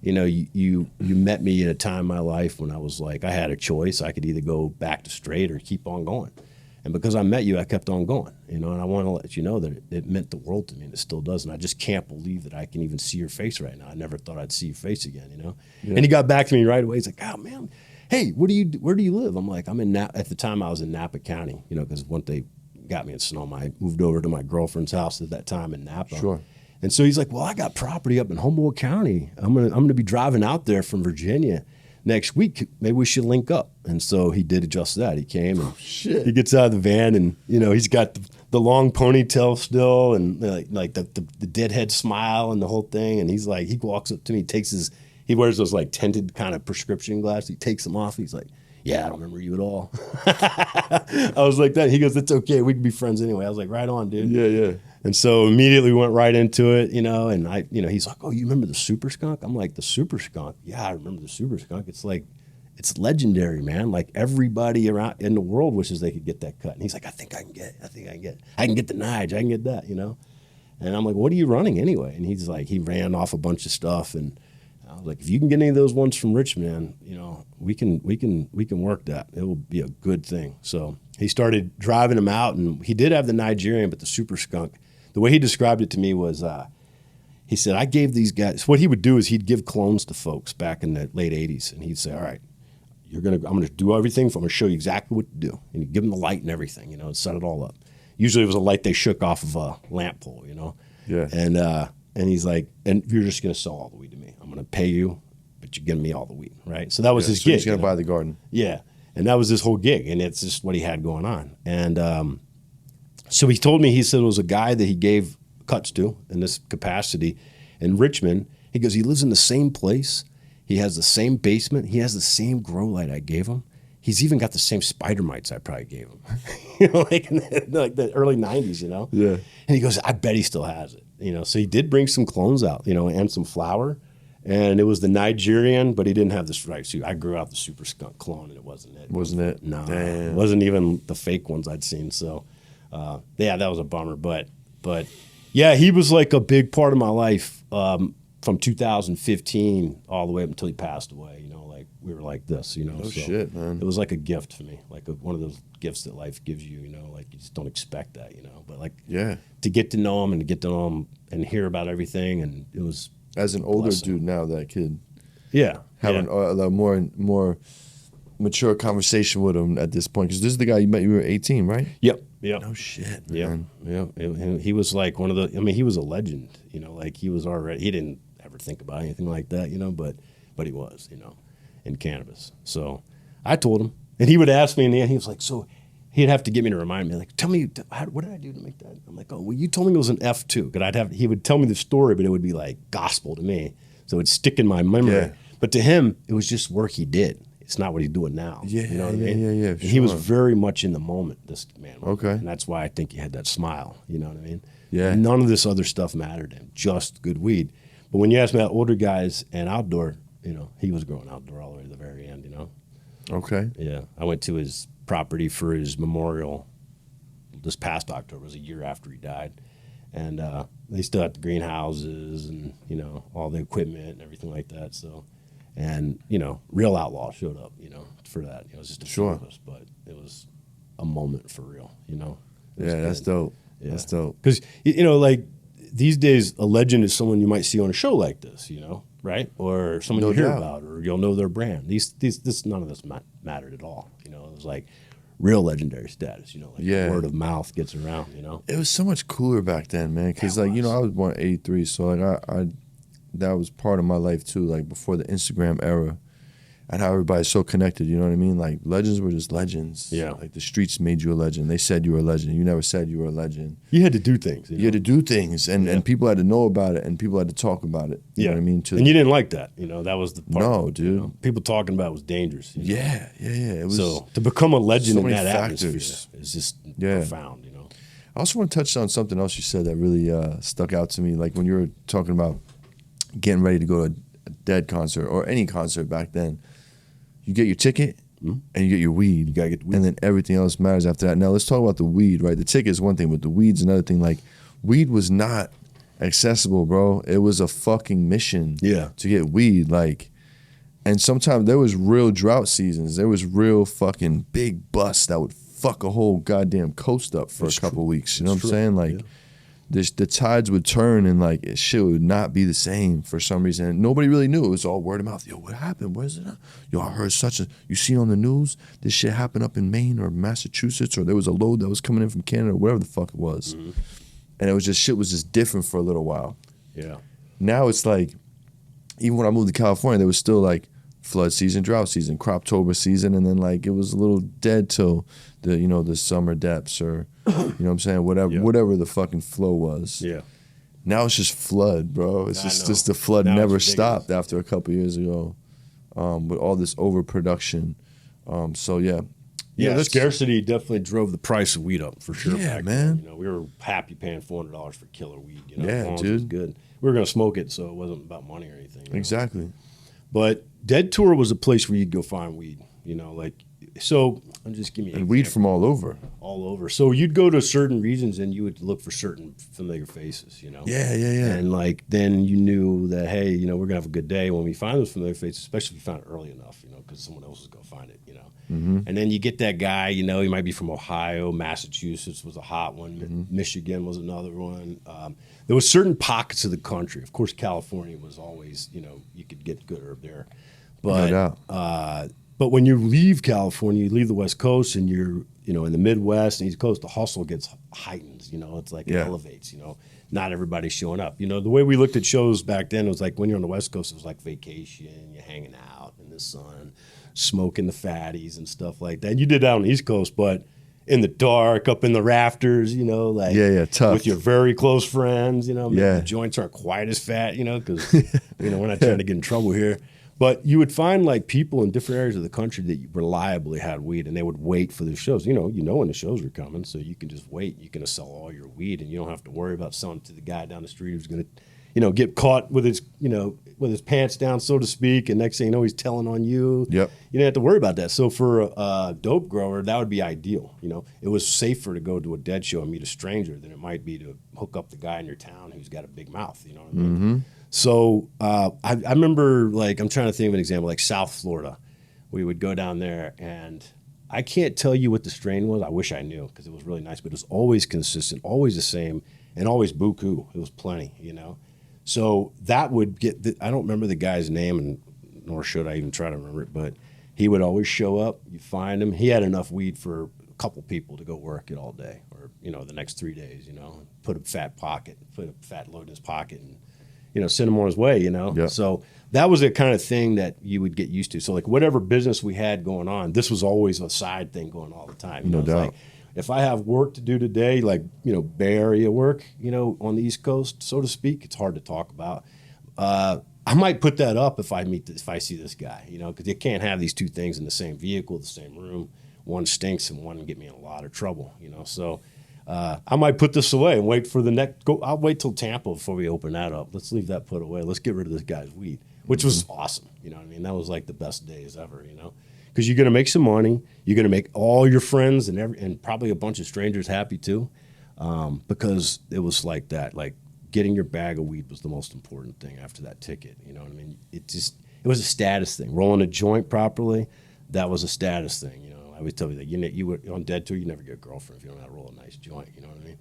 you met me at a time in my life when I was like, I had a choice. I could either go back to straight or keep on going. And because I met you, I kept on going, and I want to let you know that it meant the world to me, and it still does. And I just can't believe that I can even see your face right now. I never thought I'd see your face again, Yeah. And he got back to me right away. He's like, "Oh man, hey, where do you live?" I'm like, at the time I was in Napa County, because once they got me in Sonoma, I moved over to my girlfriend's house at that time in Napa. Sure. And so he's like, "Well, I got property up in Humboldt County. I'm gonna be driving out there from Virginia next week. Maybe we should link up." And so he did just that. He came and he gets out of the van, and he's got the long ponytail still, and like the deadhead smile and the whole thing. And he's like, he walks up to me, he wears those like tinted kind of prescription glasses. He takes them off. He's like, "Yeah, I don't remember you at all." I was like that. He goes, "It's okay. We can be friends anyway." I was like, "Right on, dude." Yeah. And so immediately we went right into it, and I, he's like, "Oh, you remember the Super Skunk?" I'm like, "The Super Skunk? Yeah, I remember the Super Skunk. It's legendary, man. Like everybody around in the world wishes they could get that cut." And he's like, I think I can get it. I can get the Nige. I can get that, And I'm like, "What are you running anyway?" And he's like, he ran off a bunch of stuff, and I was like, "If you can get any of those ones from Richmond, we can work that. It will be a good thing." So he started driving them out, and he did have the Nigerian, but the Super Skunk, the way he described it to me was, he said, "I gave these guys," what he would do is he'd give clones to folks back in the late 80s, and he'd say, "All right, I'm going to do everything. I'm going to show you exactly what to do." And he'd give them the light and everything, and set it all up. Usually it was a light they shook off of a lamp pole, Yeah. And he's like, "And you're just going to sell all the weed to me. I'm going to pay you, but you're giving me all the weed," right? So that was his gig. He's going to buy the garden. Yeah. And that was his whole gig, and it's just what he had going on. And so he told me, he said it was a guy that he gave cuts to in this capacity in Richmond. He goes, he lives in the same place. He has the same basement. He has the same grow light I gave him. He's even got the same spider mites I probably gave him, like in the early 90s, Yeah. And he goes, "I bet he still has it, So he did bring some clones out, and some flour. And it was the Nigerian, but he didn't have the stripes. I grew out the Super Skunk clone, and it wasn't it. Wasn't it? No, Damn. it wasn't even the fake ones I'd seen. So, yeah, that was a bummer. But yeah, he was like a big part of my life from 2015 all the way up until he passed away. Like we were like this. No so shit, man. It was like a gift for me, like one of those gifts that life gives you. Like you just don't expect that. But like to get to know him and to get to know him and hear about everything, and it was. As an older blessing. dude now, that kid having a more mature conversation with him at this point, because this is the guy you met. You were 18, right? Yep. No shit, man. Yeah. He was like one of the. I mean, he was a legend. Like he was already. He didn't ever think about anything like that. But he was. In cannabis. So I told him, and he would ask me in the end. He was like, so. He'd have to get me to remind me, like, tell me, what did I do to make that? I'm like, "Oh, well, you told me it was an F2. He would tell me the story, but it would be like gospel to me. So it would stick in my memory. Yeah. But to him, it was just work he did. It's not what he's doing now. Yeah, you know what I mean? Yeah. And he was very much in the moment, this man. Okay. And that's why I think he had that smile. You know what I mean? Yeah. None of this other stuff mattered to him, just good weed. But when you ask me about older guys and outdoor, he was growing outdoor all the way to the very end, Okay. Yeah. I went to his property for his memorial this past October. It was a year after he died. And they still had the greenhouses and, all the equipment and everything like that. So, and, Real Outlaw showed up, for that. It was just a few of us, but it was a moment for real, Yeah, that's dope. Yeah. That's dope. Because, like these days, a legend is someone you might see on a show like this, right? Or someone you hear about, or you'll know their brand. None of this mattered at all. It was like real legendary status, word of mouth gets around, It was so much cooler back then, man. Because I was born in '83, so like I that was part of my life too. Like before the Instagram era, and how everybody's so connected. You know what I mean? Like legends were just legends. Yeah. Like the streets made you a legend. They said you were a legend. You never said you were a legend. You had to do things. You had to do things, and people had to know about it, and people had to talk about it. You know what I mean? And you didn't like that. You know, that was the part. No, dude. You know, people talking about it was dangerous. You know? Yeah. It was So to become a legend so in many that factors. atmosphere is just profound. You know. I also want to touch on something else you said that really stuck out to me. Like when you were talking about getting ready to go to a Dead concert or any concert back then, you get your ticket and you get your weed. You gotta get the weed. And then everything else matters after that. Now let's talk about the weed, right? The ticket is one thing, but the weed's another thing. Like weed was not accessible, bro. It was a fucking mission to get weed. Like, and sometimes there was real drought seasons. There was real fucking big busts that would fuck a whole goddamn coast up for a couple of weeks. You know what I'm saying? Like the tides would turn and like shit would not be the same for some reason. And nobody really knew. It was all word of mouth. Yo, what happened? Where's it? Yo, I heard you see on the news, this shit happened up in Maine or Massachusetts, or there was a load that was coming in from Canada or whatever the fuck it was. And it was just, shit was just different for a little while. Yeah. Now it's like, even when I moved to California, there was still like flood season, drought season, croptober season, and then like it was a little dead till the, you know, the summer depths or, you know what I'm saying, whatever the fucking flow was. Yeah. Now it's just flood, bro. It's just the flood now never stopped after a couple years ago, with all this overproduction. So yeah, scarcity definitely drove the price of weed up for sure. Yeah, back man. then. You know, we were happy paying $400 for killer weed. You know, yeah, as long as dude. it was good. We were gonna smoke it, so it wasn't about money or anything. Exactly. Know? But Dead Tour was a place where you'd go find weed. You know, like so. I'm just give me and weed from all over. All over. So you'd go to certain regions and you would look for certain familiar faces. You know. Yeah. And like then you knew that hey, you know, we're gonna have a good day when we find those familiar faces, especially if we found it early enough. You know, because someone else is gonna find it. You know. And then you get that guy, you know, he might be from Ohio, Massachusetts was a hot one, Michigan was another one. There was certain pockets of the country. Of course, California was always, you know, you could get good herb there. But no doubt. But when you leave California, you leave the West Coast and you're, you know, in the Midwest and East Coast, the hustle gets heightened, you know, it's like it elevates, you know. Not everybody's showing up. You know, the way we looked at shows back then, it was like when you're on the West Coast, it was like vacation, you're hanging out in the sun, smoking the fatties and stuff like that. You did that on the East Coast, but in the dark, up in the rafters, you know, like tough. with your very close friends, you know, the joints aren't quite as fat, you know, because, you know, we're not trying to get in trouble here. But you would find like people in different areas of the country that reliably had weed, and they would wait for the shows. You know when the shows are coming, so you can just wait. You can sell all your weed, and you don't have to worry about selling it to the guy down the street who's going to, you know, get caught with his, you know, with his pants down, so to speak. And next thing you know, he's telling on you. Yep. You don't have to worry about that. So for a dope grower, that would be ideal. You know, it was safer to go to a Dead show and meet a stranger than it might be to hook up the guy in your town who's got a big mouth. You know what I mean? So I remember, like, I'm trying to think of an example, like South Florida. We would go down there, and I can't tell you what the strain was. I wish I knew because it was really nice, but it was always consistent, always the same, and always buku. It was plenty, you know. So that would get, I don't remember the guy's name, and nor should I even try to remember it, but he would always show up. You find him. He had enough weed for a couple people to go work it all day or, you know, the next 3 days, you know, put a fat load in his pocket and, you know, send him on his way, you know? Yep. So that was the kind of thing that you would get used to. So like whatever business we had going on, this was always a side thing going all the time. You know, no doubt. Like, if I have work to do today, like, you know, Bay Area work, you know, on the East Coast, so to speak, it's hard to talk about. I might put that up if I see this guy, you know, because you can't have these two things in the same vehicle, the same room. One stinks and one get me in a lot of trouble, you know. So I might put this away and wait for the next. I'll wait till Tampa before we open that up. Let's leave that put away. Let's get rid of this guy's weed, which was awesome. You know what I mean? That was like the best days ever, you know, because you're going to make some money. You're going to make all your friends and probably a bunch of strangers happy too, because it was like that. Like getting your bag of weed was the most important thing after that ticket. You know what I mean? It was a status thing. Rolling a joint properly, that was a status thing. You know, I always tell you that you were on Dead Tour, you never get a girlfriend if you don't know how to roll a nice joint. You know what I mean?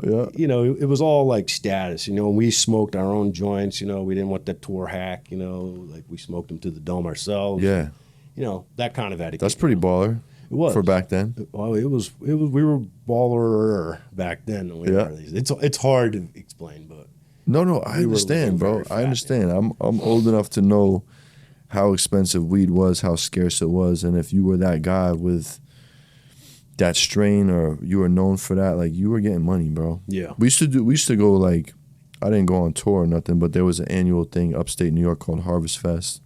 Yeah. You know, it was all like status. You know, we smoked our own joints. You know, we didn't want that tour hack. You know, like we smoked them to the dome ourselves. Yeah. You know, that kind of etiquette. That's pretty baller. It was for back then. Well, it was. We were baller back then. Than we are these. It's hard to explain, but no, I understand, bro. I understand. I'm old enough to know how expensive weed was, how scarce it was, and if you were that guy with that strain or you were known for that, like you were getting money, bro. Yeah. We used to go like, I didn't go on tour or nothing, but there was an annual thing upstate New York called Harvest Fest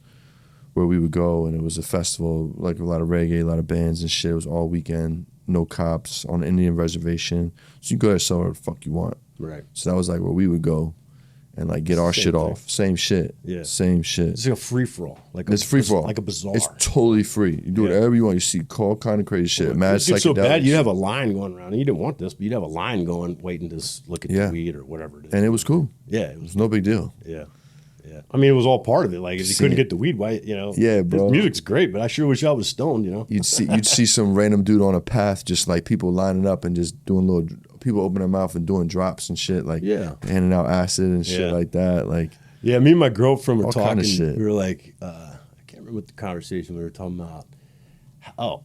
where we would go, and it was a festival, like a lot of reggae, a lot of bands and shit. It was all weekend, no cops, on an Indian reservation. So you go there, sell whatever the fuck you want. Right. So that was like where we would go and like get our Same shit thing. off. Same shit. Yeah. Same shit. It's like a free for all. It's free for all. Like a bazaar. It's totally free. You do Yeah. whatever you want. You see all kind of crazy shit. Mad It gets so bad, psychedelics. you have a line going around. And you didn't want this, but you'd have a line going, waiting to look at Yeah. the weed or whatever it is. And it was cool. Yeah, it It was. was no big deal. Yeah, yeah. I mean, it was all part of it. Like, if you See couldn't it. get the weed, why? You know. Yeah, bro. The music's great, but I sure wish I was stoned. You know. You'd see some random dude on a path, just like people lining up and just doing people open their mouth and doing drops and shit, like Yeah. handing out acid and shit Yeah. like that. Like, Yeah, me and my girlfriend were All talking. kind of shit. We were like, I can't remember what the conversation we were talking about. Oh,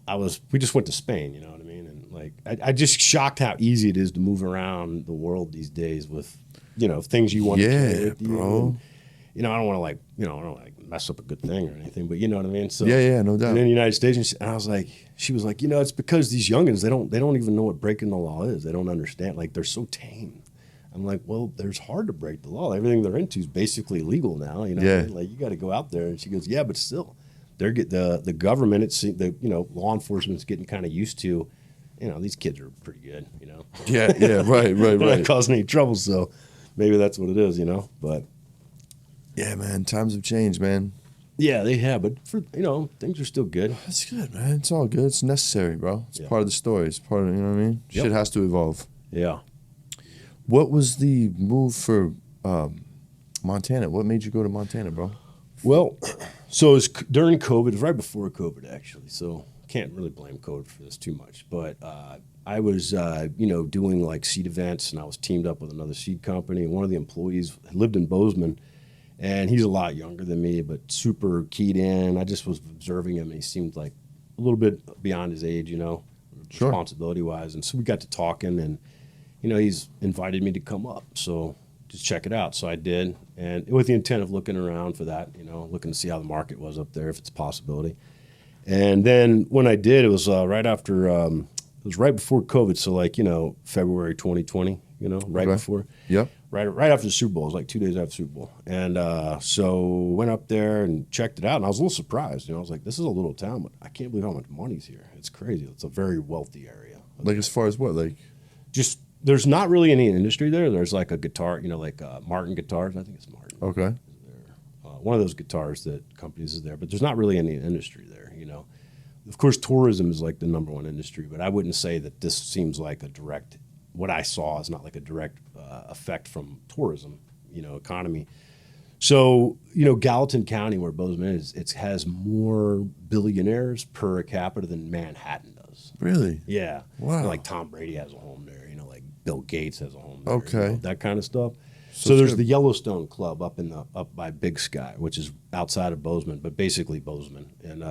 we just went to Spain, you know what I mean? And like, I just shocked how easy it is to move around the world these days with, you know, things you want to Yeah, carry with you. bro. And, you know, I don't want to like, you know, I don't like mess up a good thing or anything, but you know what I mean? So yeah, no doubt. And in the United States, and I was like, she was like, you know, it's because these youngins, they don't even know what breaking the law is. They don't understand. Like, they're so tame. I'm like, well, there's hard to break the law. Everything they're into is basically legal now. You know, Yeah. what I mean? Like, you got to go out there. And she goes, yeah, but still, the government, law enforcement's getting kind of used to, you know, these kids are pretty good. You know, Yeah, right. they're not causing any trouble. So maybe that's what it is. You know, but Yeah, man. Times have changed, man. yeah, they have. But things are still good. It's good, man. It's all good. It's necessary, bro. It's Yeah. part of the story. It's part of, you know what I mean? Yep. Shit has to evolve. Yeah. What was the move for Montana? What made you go to Montana, bro? Well, so it was during COVID. It was right before COVID, actually. So can't really blame COVID for this too much. But I was, doing like seed events, and I was teamed up with another seed company. And one of the employees lived in Bozeman, and he's a lot younger than me, but super keyed in. I just was observing him, and he seemed like a little bit beyond his age, you know, Sure. responsibility-wise. And so we got to talking, and you know, he's invited me to come up, so just check it out. So I did, and with the intent of looking around for that, you know, looking to see how the market was up there, if it's a possibility. And then when I did, it was right after, it was right before COVID, so like, you know, February 2020, you know, right Okay. before. Yep. Right after the Super Bowl. It was like 2 days after the Super Bowl. And so went up there and checked it out, and I was a little surprised. You know, I was like, this is a little town, but I can't believe how much money's here. It's crazy. It's a very wealthy area. Like as far as what? Like, Just there's not really any industry there. There's like a guitar, you know, like Martin Guitars. I think it's Martin. okay. One of those guitars that companies is there, but there's not really any industry there, you know. Of course, tourism is like the number one industry, but I wouldn't say that this seems like a direct, what I saw is not like a direct effect from tourism, you know, economy. So, you know, Gallatin County, where Bozeman is, it has more billionaires per capita than Manhattan does. Really? Yeah. Wow. Like Tom Brady has a home there, you know, like Bill Gates has a home there. Okay. You know, that kind of stuff. So So it's there's good. the Yellowstone Club up by Big Sky, which is outside of Bozeman, but basically Bozeman. And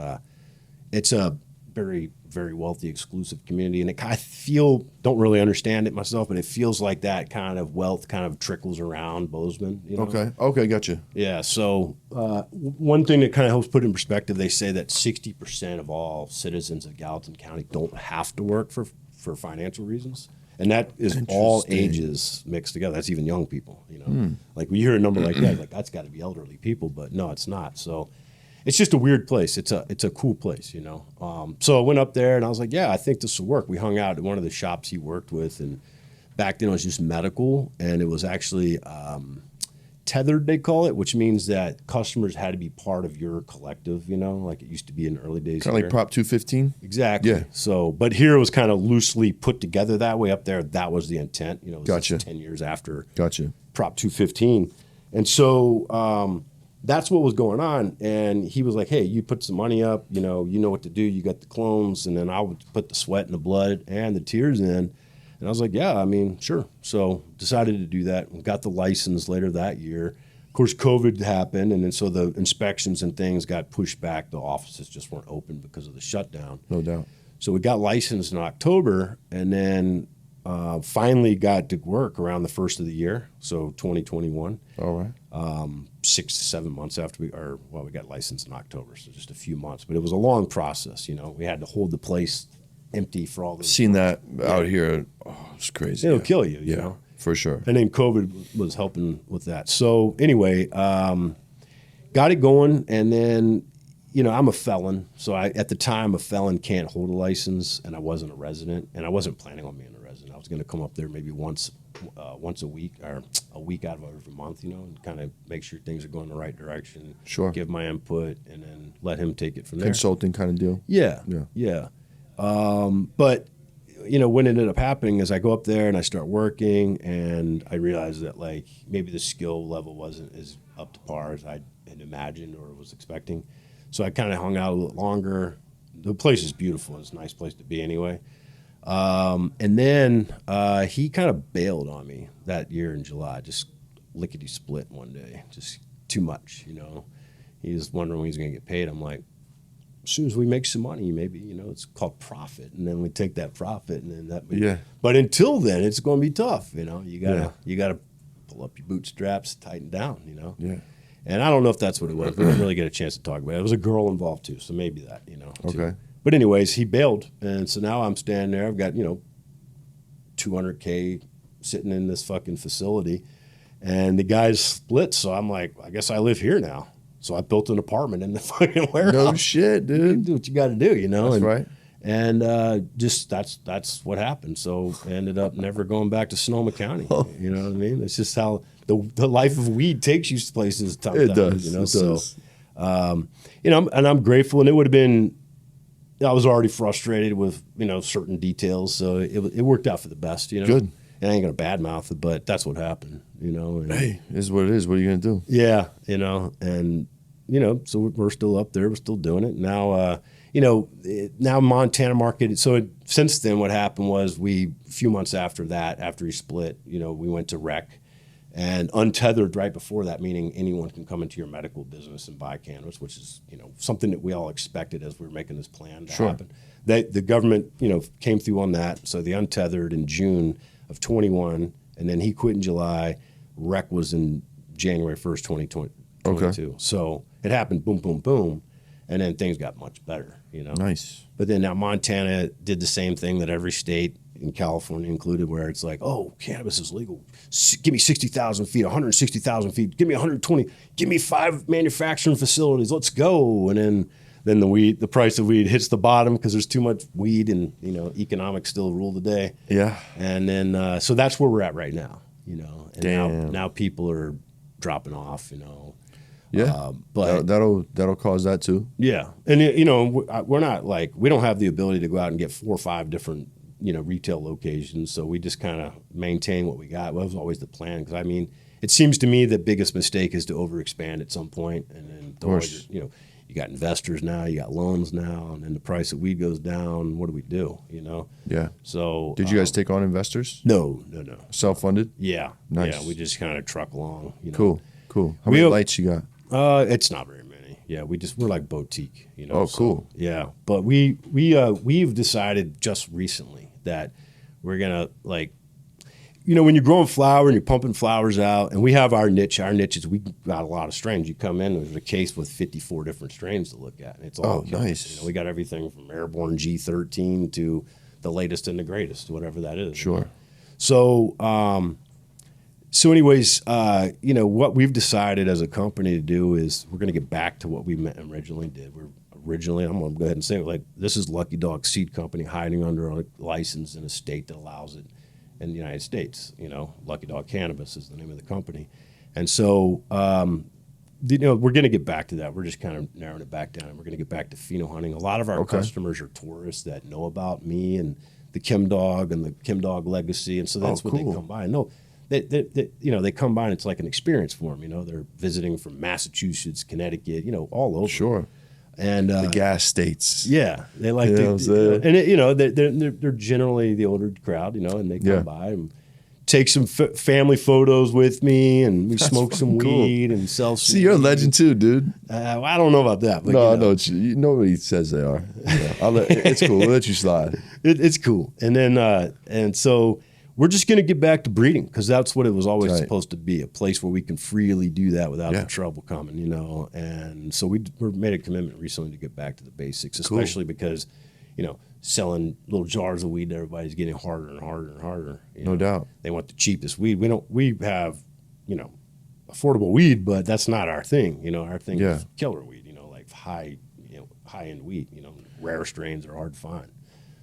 it's a very, very wealthy, exclusive community. And I don't really understand it myself, but it feels like that kind of wealth kind of trickles around Bozeman. You know? Okay, gotcha. Yeah. So one thing that kind of helps put in perspective, they say that 60% of all citizens of Gallatin County don't have to work for financial reasons. And that is all Interesting. ages mixed together. That's even young people, you know. Like we hear a number like that, like that's got to be elderly people, but no, it's not. So it's just a weird place. It's a cool place, you know. So I went up there and I was like, yeah, I think this will work. We hung out at one of the shops he worked with, and back then it was just medical, and it was actually tethered, they call it, which means that customers had to be part of your collective, you know, like it used to be in the early days. Kind of here. like Prop 215. Exactly. Yeah. So, but here it was kind of loosely put together that way. Up there, that was the intent. You know, it was Gotcha. just 10 years after Gotcha. Prop 215. And so that's what was going on. And he was like, hey, you put some money up, you know what to do. You got the clones. And then I would put the sweat and the blood and the tears in. And I was like, yeah, I mean, sure. So decided to do that and got the license later that year. Of course, COVID happened. And then so the inspections and things got pushed back. The offices just weren't open because of the shutdown. No doubt. So we got licensed in October, and then finally got to work around the first of the year, so 2021. All right. 6 to 7 months after we got licensed in October, so just a few months. But it was a long process, We had to hold the place empty for all those. Seen that out here. Oh, it's crazy. It'll kill you, you know? For sure. And then COVID was helping with that. So anyway, got it going, and then, I'm a felon. So at the time, a felon can't hold a license, and I wasn't a resident, and I wasn't planning on being a resident. I was going to come up there maybe once a week or a week out of every month, and kind of make sure things are going the right direction. Sure. Give my input, and then let him take it from there. Consulting kind of deal. Yeah. But what ended up happening is I go up there and I start working, and I realized that maybe the skill level wasn't as up to par as I had imagined or was expecting. So I kind of hung out a little longer. The place is beautiful. It's a nice place to be anyway. And then he kind of bailed on me that year in July, just lickety split one day, just too much, He was wondering when he was going to get paid. I'm like, as soon as we make some money, maybe, it's called profit. And then we take that profit and then that. Yeah. But until then, it's going to be tough, You gotta pull up your bootstraps, tighten down, Yeah. And I don't know if that's what it was. We didn't really get a chance to talk about it. There was a girl involved too, so maybe that, too. Okay. But anyways, he bailed, and so now I'm standing there. I've got, $200K sitting in this fucking facility, and the guy's split. So I'm like, I guess I live here now. So I built an apartment in the fucking warehouse. No shit, dude. Do what you got to do, That's right. And just that's what happened. So I ended up never going back to Sonoma County. You know what I mean? It's just how the life of weed takes you places. It does. It does. So, and I'm grateful. And it would have been, I was already frustrated with, certain details. So it worked out for the best, Good. And I ain't going to badmouth it, but that's what happened, And, hey, it is what it is. What are you going to do? Yeah, and, so we're still up there. We're still doing it. Now, now Montana market. So since then, what happened was a few months after that, after he split, we went to rec. And untethered right before that, meaning anyone can come into your medical business and buy cannabis, which is, something that we all expected as we were making this plan to happen. The government, came through on that. So the untethered in June of 21, and then he quit in July. Rec was in January 1st, 2022. Okay. So it happened, boom, boom, boom. And then things got much better, Nice. But then now Montana did the same thing that every state, in California included, where it's like, oh, cannabis is legal. Give me 60,000 feet, 160,000 feet. Give me 120. Give me 5 manufacturing facilities. Let's go. And then the price of weed hits the bottom because there's too much weed, and economics still rule the day. Yeah. And then so that's where we're at right now. And Damn. now people are dropping off. Yeah. But that'll cause that too. yeah, and we're not we don't have the ability to go out and get 4 or 5 different retail locations. So we just kind of maintain what we got. Well, that was always the plan. Because it seems to me the biggest mistake is to overexpand at some point, and then of course. you got investors now, you got loans now, and then the price of weed goes down. What do we do? Yeah. So Did you guys take on investors? No. Self-funded? Yeah. Nice. Yeah, we just kind of truck along. Cool. How many lights you got? It's not very many. Yeah, we're like boutique. Oh, cool. So, yeah, but we've decided just recently that we're gonna when you're growing flower and you're pumping flowers out, and we have our niche. Our niche is we got a lot of strains. You come in, there's a case with 54 different strains to look at, and it's all nice. We got everything from airborne G13 to the latest and the greatest, whatever that is. Sure. So, anyways, what we've decided as a company to do is we're going to get back to what we originally did. I'm going to go ahead and say it, this is Lucky Dog Seed Company hiding under a license in a state that allows it in the United States. Lucky Dog Cannabis is the name of the company. And so, we're going to get back to that. We're just kind of narrowing it back down. We're going to get back to pheno hunting. A lot of our customers are tourists that know about me and the Chem Dog and the Chem Dog legacy. And so that's what they come by. No, they come by and it's like an experience for them. They're visiting from Massachusetts, Connecticut, all over. Sure. And the gas states. Yeah, they like they're generally the older crowd, and they come by and take some family photos with me, and we smoke some weed and sell some. See, you're a legend too, dude. I don't know about that. But no, no, nobody says they are. It's cool. We'll let you slide. It's cool. And then and so we're just going to get back to breeding because that's what it was always Right. supposed to be, a place where we can freely do that without Yeah. the trouble coming, you know. And so we made a commitment recently to get back to the basics, especially because, you know, selling little jars of weed to everybody's getting harder and harder and harder. You No know? doubt. They want the cheapest weed. We have, you know, affordable weed, but that's not our thing. You know, our thing Yeah. is killer weed, you know, like high end weed, you know, rare strains are hard to find.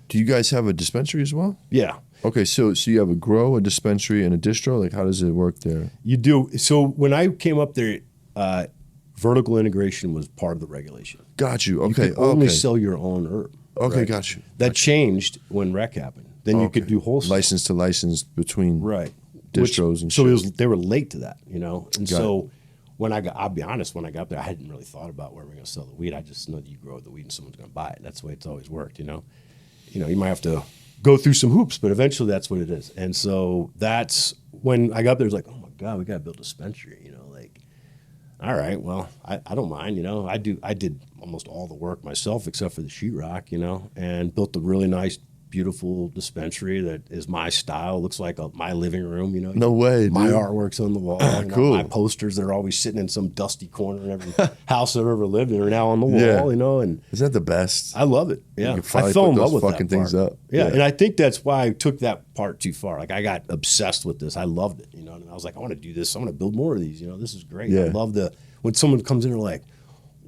Do you guys have a dispensary as well? Yeah. Okay, so you have a grow, a dispensary, and a distro. Like, how does it work there? You do. So when I came up there, vertical integration was part of the regulation. Got you. You Okay. could only Okay. sell your own herb. Okay. right? Got you. That changed when rec happened. Then you could Okay. do wholesale. License to license between Right. distros and so shit. they were late to that, you know. And Got so I'll be honest, when I got there, I hadn't really thought about where we're going to sell the weed. I just know that you grow the weed and someone's going to buy it. That's the way it's always worked, you know. You might have to go through some hoops, but eventually that's what it is. And so that's when I got there. It was like, oh my God, we got to build a dispensary. You know, like, all right, well, I don't mind. You know, I did almost all the work myself except for the sheetrock. You know, and built a really nice, beautiful dispensary that is my style. Looks like my living room. You know, No way, my dude. artwork's on the wall. You know, Cool. My posters, they're always sitting in some dusty corner in every house I've ever lived in. Are now on the wall. Yeah. You know, and Is that the best? I love it. Yeah, can finally I fell put in those love with fucking that things part. up. Yeah, Yeah. and I think that's why I took that part too far. Like I got obsessed with this. I loved it. You know, and I was like, I want to do this. I want to build more of these. You know, this is great. Yeah. I love when someone comes in and they're like,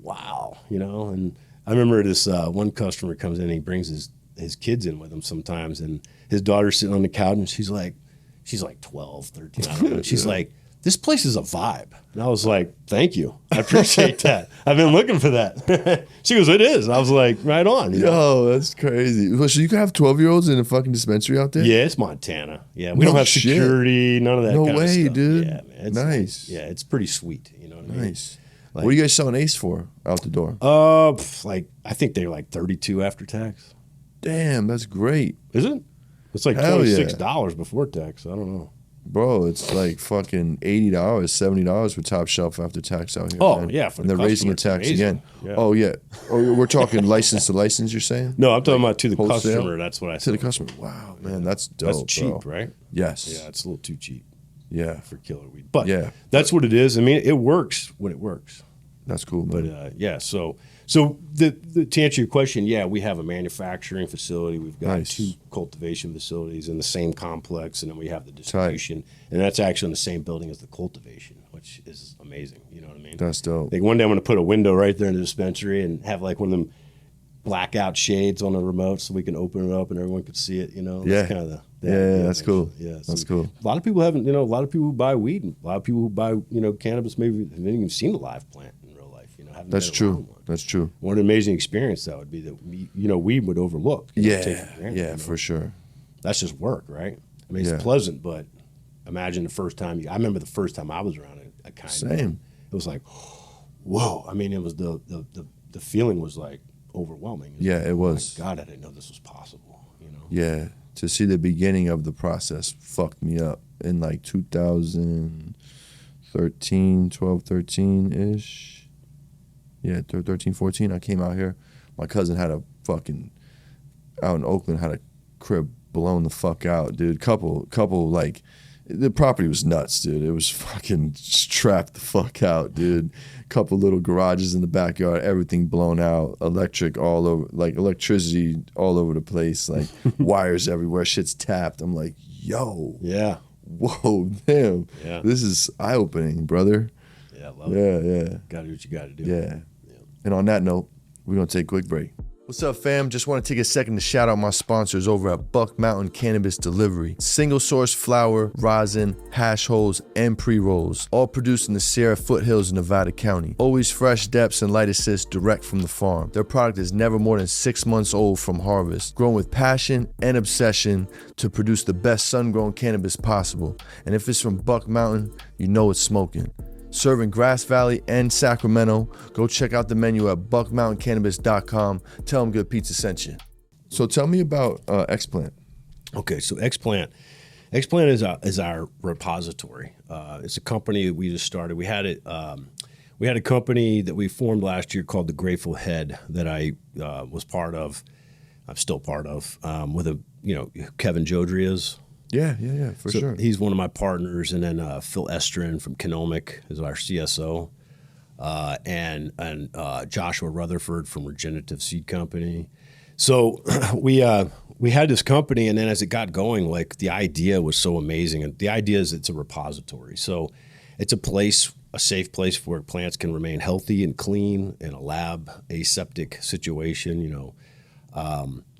wow. You know, and I remember this one customer comes in and he brings his kids in with him sometimes, and his daughter's sitting on the couch and she's like 12, 13. I don't know. And she's like, this place is a vibe. And I was like, thank you. I appreciate that. I've been looking for that. She goes, it is. And I was like, right on. You know? Yo, that's crazy. Well, so you can have 12-year-olds in a fucking dispensary out there? Yeah, it's Montana. Yeah, we No don't have shit. security, none of that No kind of way, stuff. dude. Yeah, man. It's Nice. Yeah, it's pretty sweet. You know what I mean? Nice. What are you guys selling Ace for out the door? Like I think they're like 32 after tax. Damn, that's great. Is it? It's like Hell yeah. $26 before tax. I don't know. Bro, it's like fucking $80, $70 for top shelf after tax out here. Oh, man. yeah, for and the they're raising the customer, it's tax amazing. again. Yeah. Oh yeah. Oh, we're talking license to license. You're saying No, I'm talking about to the Wholesale? customer. That's what I to said. the customer. Wow, man, that's dope. That's cheap, bro. right? Yes. Yeah, it's a little too cheap Yeah. for killer weed. But Yeah. that's what it is. I mean, it works when it works. That's cool, man. But yeah, so to answer your question, yeah, we have a manufacturing facility. We've got Nice. 2 cultivation facilities in the same complex, and then we have the distribution, and that's actually in the same building as the cultivation, which is amazing. You know what I mean? That's dope. Like one day I'm going to put a window right there in the dispensary and have like one of them blackout shades on the remote so we can open it up and everyone can see it. You know? Yeah. That's kind of the Yeah, idea, that's cool. Yeah, That's cool. A lot of people haven't, a lot of people who buy weed, and a lot of people who buy, cannabis maybe haven't even seen a live plant in real life. Haven't That's been around true. one. That's true. What an amazing experience that would be that weed would overlook. Take Yeah. for granted, Yeah, for sure. That's just work, right? I mean, Yeah. it's pleasant, but imagine the first time I remember the first time I was around a kind. Same. It was like, whoa. I mean, it was the feeling was like overwhelming. Yeah, it was. Oh my God, I didn't know this was possible. Yeah. To see the beginning of the process fucked me up in like 2013, 12, 13-ish. Yeah, 13, 14. I came out here. My cousin had a fucking, out in Oakland, had a crib blown the fuck out, dude. Couple, like, the property was nuts, dude. It was fucking trapped the fuck out, dude. Couple little garages in the backyard, everything blown out, electricity all over the place, like wires everywhere, shit's tapped. I'm like, yo, Yeah. whoa, damn. Yeah. This is eye-opening, brother. Yeah, I love it. Yeah. Got to do what you got to do. Yeah. And on that note, we're going to take a quick break. What's up, fam? Just want to take a second to shout out my sponsors over at Buck Mountain Cannabis Delivery. Single source flower, rosin, hash holes, and pre-rolls. All produced in the Sierra foothills of Nevada County. Always fresh depths and light assist direct from the farm. Their product is never more than 6 months old from harvest. Grown with passion and obsession to produce the best sun-grown cannabis possible. And if it's from Buck Mountain, you know it's smoking. Serving Grass Valley and Sacramento. Go check out the menu at buckmountaincannabis.com. Tell them Good Pizza sent you. So tell me about X-Plant. Okay, so X-Plant is our repository. It's a company that we just started. We had it. We had a company that we formed last year called the Grateful Head that I was part of. I'm still part of with Kevin Jodria's. Yeah, for So sure. he's one of my partners, and then Phil Estrin from Kenomic is our CSO, and Joshua Rutherford from Regenerative Seed Company. So we had this company, and then as it got going, like the idea was so amazing, and the idea is it's a repository. So it's a safe place where plants can remain healthy and clean in a lab aseptic situation,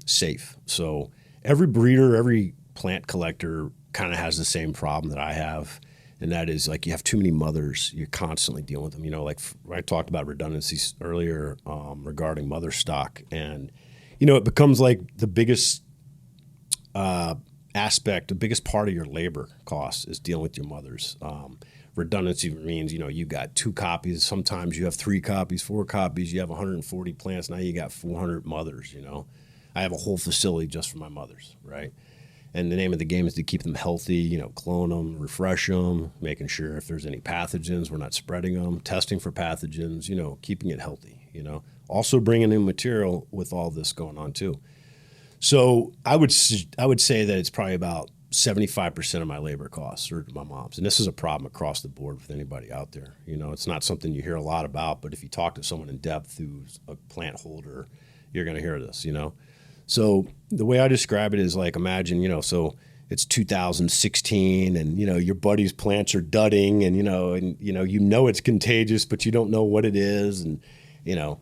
safe. So every breeder, every plant collector kind of has the same problem that I have. And that is like you have too many mothers. You're constantly dealing with them. Like I talked about redundancies earlier regarding mother stock. And, it becomes like the biggest aspect, the biggest part of your labor costs is dealing with your mothers. Redundancy means, you got 2 copies. Sometimes you have 3 copies, 4 copies. You have 140 plants. Now you got 400 mothers, I have a whole facility just for my mothers, right? And the name of the game is to keep them healthy, clone them, refresh them, making sure if there's any pathogens, we're not spreading them, testing for pathogens, keeping it healthy, Also bringing in material with all this going on too. So I would say that it's probably about 75% of my labor costs are my mom's. And this is a problem across the board with anybody out there. It's not something you hear a lot about, but if you talk to someone in depth who's a plant holder, you're going to hear this, So the way I describe it is like, imagine, so it's 2016 and, your buddy's plants are dudding and, it's contagious, but you don't know what it is. And,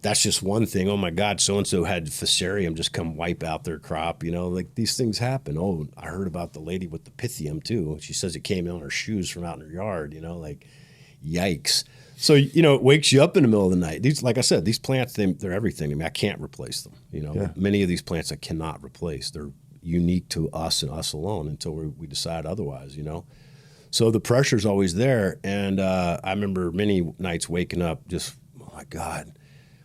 that's just one thing. Oh my God, so-and-so had fusarium just come wipe out their crop, like these things happen. Oh, I heard about the lady with the pythium too. She says it came on her shoes from out in her yard, like yikes. So, it wakes you up in the middle of the night. These, like I said, these plants, they're everything. I mean, I can't replace them. Many of these plants I cannot replace. They're unique to us and us alone until we decide otherwise, So the pressure's always there. And I remember many nights waking up just, oh my God,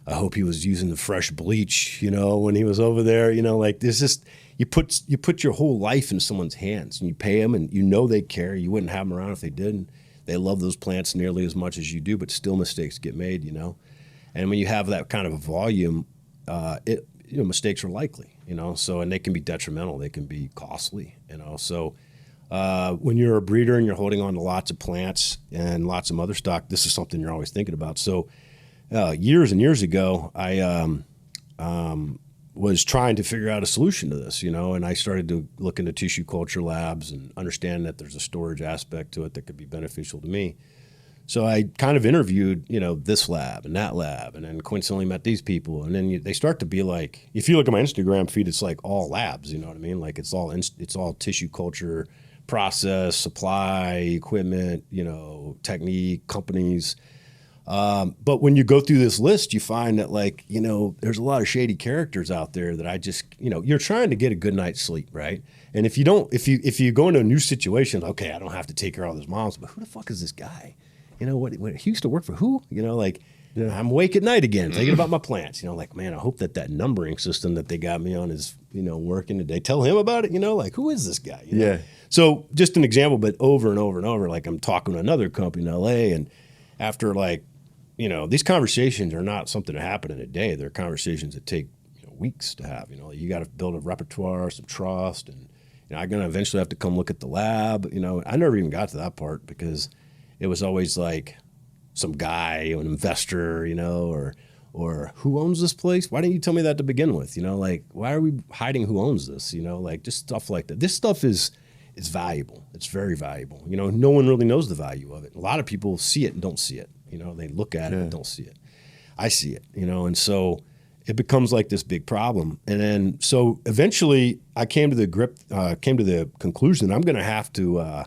I hope he was using the fresh bleach, when he was over there, like there's just, you put your whole life in someone's hands and you pay them and they care. You wouldn't have them around if they didn't. They love those plants nearly as much as you do, but still mistakes get made, And when you have that kind of a volume, mistakes are likely, So, and they can be detrimental. They can be costly, So when you're a breeder and you're holding on to lots of plants and lots of mother stock, this is something you're always thinking about. So years and years ago, I was trying to figure out a solution to this, and I started to look into tissue culture labs and understand that there's a storage aspect to it that could be beneficial to me. So I kind of interviewed, this lab and that lab, and then coincidentally met these people. And then they start to be like, if you look at my Instagram feed, it's like all labs, you know what I mean? Like it's all tissue culture, process, supply, equipment, technique, companies. But when you go through this list, you find that there's a lot of shady characters out there that I just, you're trying to get a good night's sleep, right? And if you if you go into a new situation, okay, I don't have to take care of all those moms, but who the fuck is this guy? What he used to work for who? I'm awake at night again, thinking about my plants, man, I hope that numbering system that they got me on is, working today. Tell him about it, who is this guy? Yeah. So just an example, but over and over and over, like I'm talking to another company in LA and after these conversations are not something that happen in a day. They're conversations that take weeks to have. You got to build a repertoire, some trust, and I'm gonna eventually have to come look at the lab. I never even got to that part because it was always like some guy, an investor, or who owns this place? Why didn't you tell me that to begin with? Why are we hiding who owns this? Just stuff like that. This stuff is valuable. It's very valuable. No one really knows the value of it. A lot of people see it and don't see it. They look at it and don't see it. I see it, and so it becomes like this big problem. And then, so eventually I came to the conclusion that I'm going to have to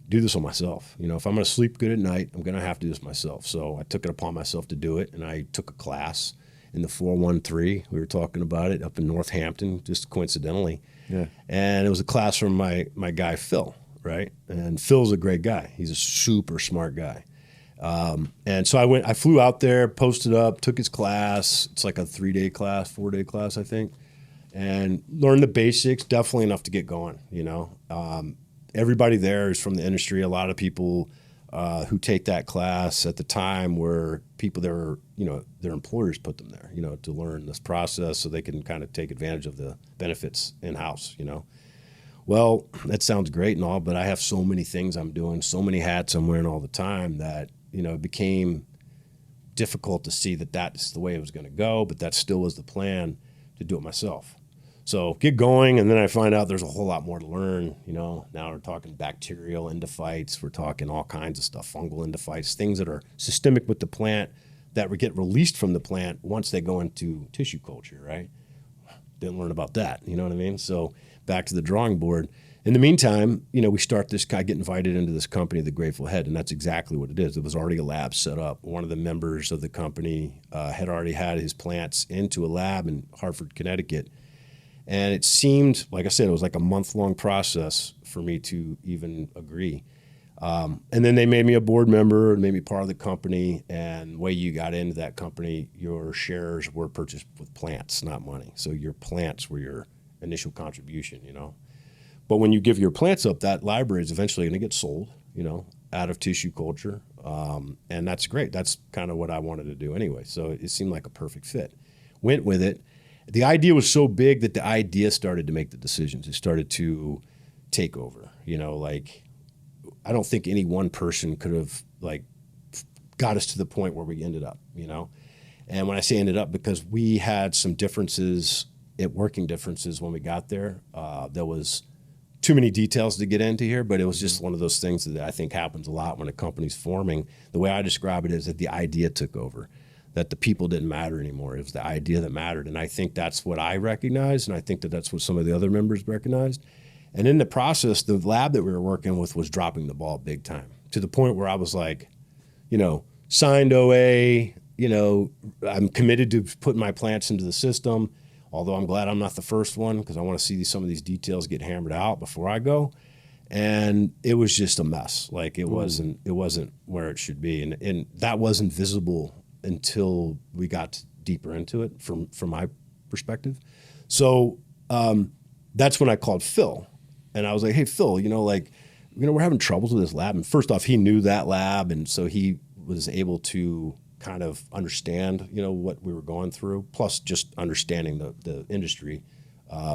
do this on myself. If I'm going to sleep good at night, I'm going to have to do this myself. So I took it upon myself to do it. And I took a class in the 413. We were talking about it up in Northampton, just coincidentally. Yeah. And it was a class from my guy, Phil, right? And Phil's a great guy. He's a super smart guy. And so I flew out there, posted up, took his class. It's like a 4-day class, I think, and learned the basics, definitely enough to get going, everybody there is from the industry. A lot of people, who take that class at the time were people that were, their employers put them there, to learn this process so they can kind of take advantage of the benefits in-house, Well, that sounds great and all, but I have so many things I'm doing, so many hats I'm wearing all the time that, it became difficult to see that that's the way it was going to go, but that still was the plan to do it myself. So get going, and then I find out there's a whole lot more to learn. Now we're talking bacterial endophytes, we're talking all kinds of stuff, fungal endophytes, things that are systemic with the plant that would get released from the plant once they go into tissue culture, right? Didn't learn about that, you know what I mean? So back to the drawing board. In the meantime, we start this guy, get invited into this company, the Grateful Head, and that's exactly what it is. It was already a lab set up. One of the members of the company had already had his plants into a lab in Hartford, Connecticut. And it seemed, like I said, it was like a month-long process for me to even agree. And then they made me a board member and made me part of the company. And the way you got into that company, your shares were purchased with plants, not money. So your plants were your initial contribution, But when you give your plants up, that library is eventually going to get sold, out of tissue culture. And that's great. That's kind of what I wanted to do anyway. So it seemed like a perfect fit. Went with it. The idea was so big that the idea started to make the decisions. It started to take over, I don't think any one person could have got us to the point where we ended up, And when I say ended up, because we had some differences, working differences when we got there. There was too many details to get into here, but it was just one of those things that I think happens a lot when a company's forming. The way I describe it is that the idea took over, that the people didn't matter anymore. It was the idea that mattered. And I think that's what I recognized, and I think that that's what some of the other members recognized. And in the process, the lab that we were working with was dropping the ball big time, to the point where I was like, signed OA, I'm committed to putting my plants into the system, although I'm glad I'm not the first one because I want to see some of these details get hammered out before I go. And it was just a mess. It wasn't where it should be. And that wasn't visible until we got deeper into it from my perspective. So that's when I called Phil. And I was like, hey, Phil, we're having troubles with this lab. And first off, he knew that lab. And so he was able to kind of understand, what we were going through, plus just understanding the industry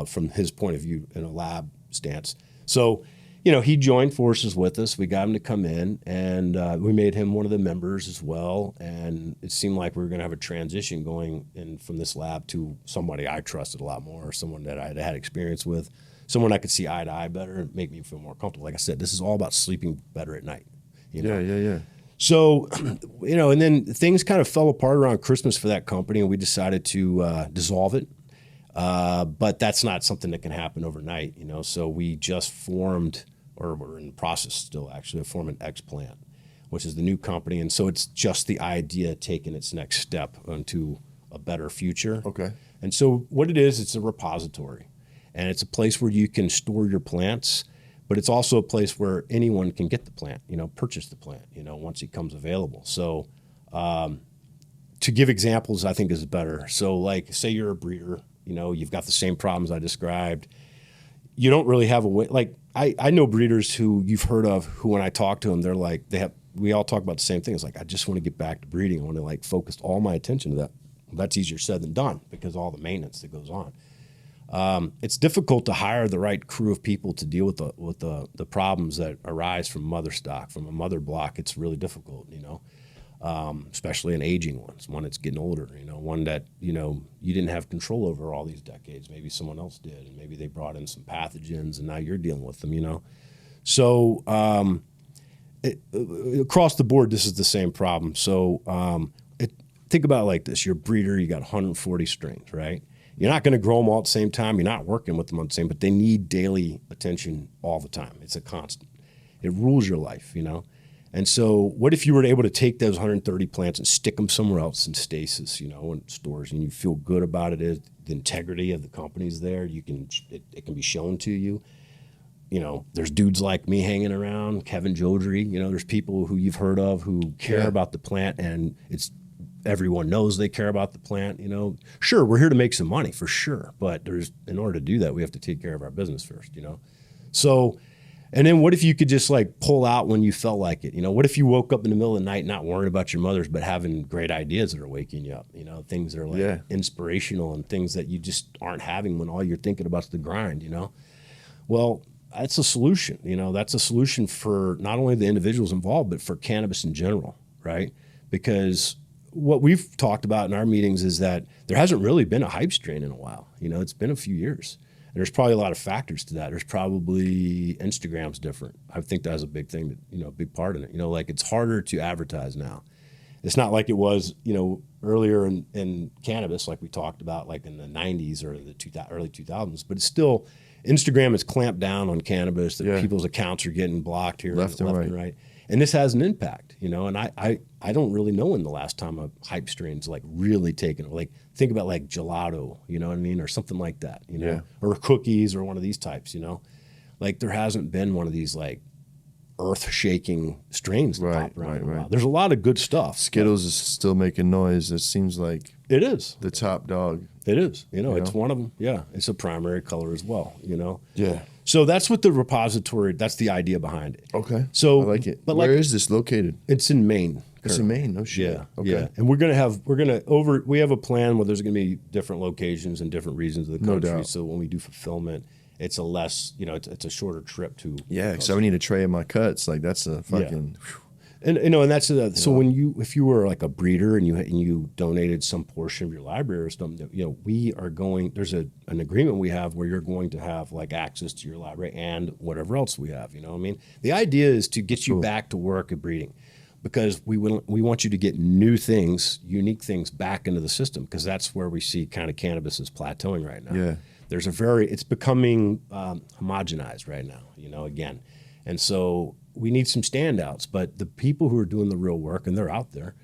from his point of view in a lab stance. So, he joined forces with us. We got him to come in, and we made him one of the members as well. And it seemed like we were going to have a transition going in from this lab to somebody I trusted a lot more, someone that I had experience with, someone I could see eye to eye better and make me feel more comfortable. Like I said, this is all about sleeping better at night. Yeah. So, and then things kind of fell apart around Christmas for that company, and we decided to dissolve it. But that's not something that can happen overnight, So we just formed, or we're in the process still actually, of forming X-Plant, which is the new company. And so it's just the idea taking its next step into a better future. Okay. And so what it is, it's a repository. And it's a place where you can store your plants, but it's also a place where anyone can get the plant, purchase the plant, once it comes available. So to give examples, I think is better. So say you're a breeder, you've got the same problems I described. You don't really have a way, I know breeders who you've heard of who, when I talk to them, they're like, we all talk about the same thing. It's like, I just want to get back to breeding. I want to focus all my attention to that. Well, that's easier said than done because of all the maintenance that goes on. It's difficult to hire the right crew of people to deal with the problems that arise from mother stock, from a mother block. It's really difficult, especially an aging one that's getting older, one that, you didn't have control over all these decades. Maybe someone else did, and maybe they brought in some pathogens and now you're dealing with them, So across the board, this is the same problem. So think about it like this. You're a breeder, you got 140 strings, right? You're not going to grow them all at the same time. You're not working with them on the same, but they need daily attention all the time. It's a constant. It rules your life, And so what if you were able to take those 130 plants and stick them somewhere else in stasis, in stores, and you feel good about it, the integrity of the company's there. It can be shown to you. There's dudes like me hanging around, Kevin Jodry, there's people who you've heard of who care about the plant, and everyone knows they care about the plant, Sure, we're here to make some money for sure, but in order to do that, we have to take care of our business first, So, and then what if you could just pull out when you felt like it? What if you woke up in the middle of the night not worrying about your mothers, but having great ideas that are waking you up, things that are inspirational and things that you just aren't having when all you're thinking about is the grind, Well, that's a solution. That's a solution for not only the individuals involved, but for cannabis in general, right? Because what we've talked about in our meetings is that there hasn't really been a hype strain in a while. It's been a few years. And there's probably a lot of factors to that. There's probably Instagram's different. I think that's a big thing, a big part in it. Like it's harder to advertise now. It's not like it was, earlier in cannabis, like we talked about, like in the 90s or the early 2000s. But it's still, Instagram has clamped down on cannabis. That people's accounts are getting blocked here left and right. And this has an impact, and I don't really know when the last time a hype strain's like really taken, like think about like gelato, you know what I mean? Or something like that, or cookies or one of these types, like there hasn't been one of these like earth-shaking strains that pop around in a while. There's a lot of good stuff. Skittles is still making noise. It seems like it is the top dog. It is. It's one of them. Yeah, it's a primary color as well. Yeah. So that's what the repository. That's the idea behind it. Okay. So I like it. But where is this located? It's in Maine. It's in Maine. No shit. Yeah. Okay. Yeah. And we have a plan where there's going to be different locations in different regions of the country. No doubt. So when we do fulfillment, it's a less, it's a shorter trip to. Yeah, because I need a tray of my cuts. Like that's a fucking. Yeah. And that's so if you were like a breeder and you donated some portion of your library or something, we are going. There's an agreement we have where you're going to have like access to your library and whatever else we have. I mean, the idea is to get you back to work at breeding, because we want you to get new things, unique things back into the system, because that's where we see kind of cannabis is plateauing right now. Yeah. It's becoming homogenized right now, again. And so we need some standouts, but the people who are doing the real work, and they're out there,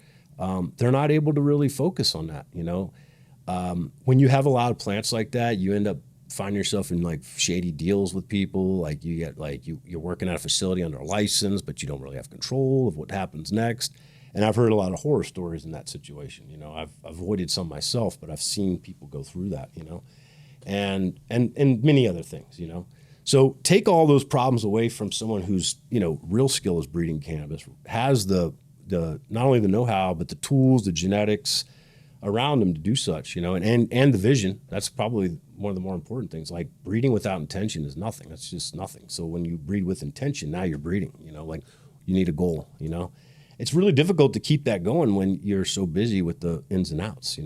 they're not able to really focus on that, When you have a lot of plants like that, you end up finding yourself in like shady deals with people. Like you get like, you're working at a facility under a license, but you don't really have control of what happens next. And I've heard a lot of horror stories in that situation. I've avoided some myself, but I've seen people go through that, and many other things, So take all those problems away from someone whose, real skill is breeding cannabis, has the not only the know-how, but the tools, the genetics around them to do such, and the vision. That's probably one of the more important things. Like breeding without intention is nothing. That's just nothing. So when you breed with intention, now you're breeding, like you need a goal, It's really difficult to keep that going when you're so busy with the ins and outs,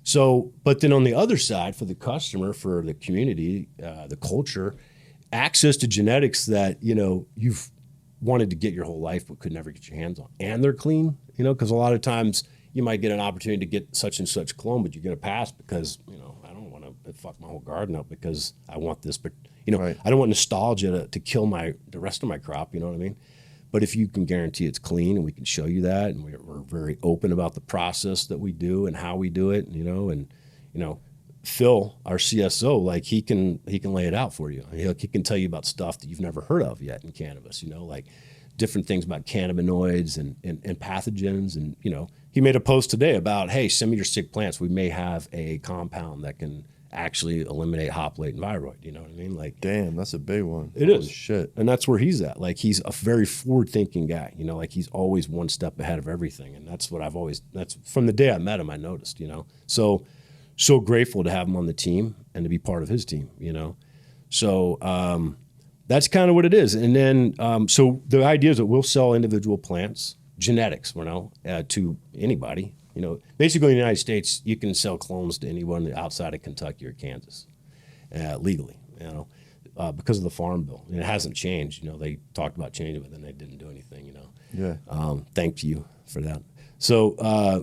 So, but then on the other side, for the customer, for the community, the culture, access to genetics that, you've wanted to get your whole life but could never get your hands on. And they're clean, because a lot of times you might get an opportunity to get such and such clone, but you get a pass because, I don't want to fuck my whole garden up because I want this, but, Right. I don't want nostalgia to kill the rest of my crop, you know what I mean? But if you can guarantee it's clean and we can show you that, and we're very open about the process that we do and how we do it, Phil, our CSO, like he can lay it out for you. He can tell you about stuff that you've never heard of yet in cannabis, like different things about cannabinoids and pathogens. And, he made a post today about, hey, send me your sick plants. We may have a compound that can actually eliminate hoplite and viroid. You know what I mean? Like, damn, that's a big one. It Holy is. shit. And that's where he's at. Like, he's a very forward-thinking guy. Like he's always one step ahead of everything. And that's what that's from the day I met him, I noticed, So grateful to have him on the team and to be part of his team, So that's kind of what it is. And then, so the idea is that we'll sell individual plants, genetics, to anybody. Basically in the United States, you can sell clones to anyone outside of Kentucky or Kansas legally, because of the Farm Bill. And it hasn't changed. They talked about changing it, but then they didn't do anything, Yeah. Thank you for that. So,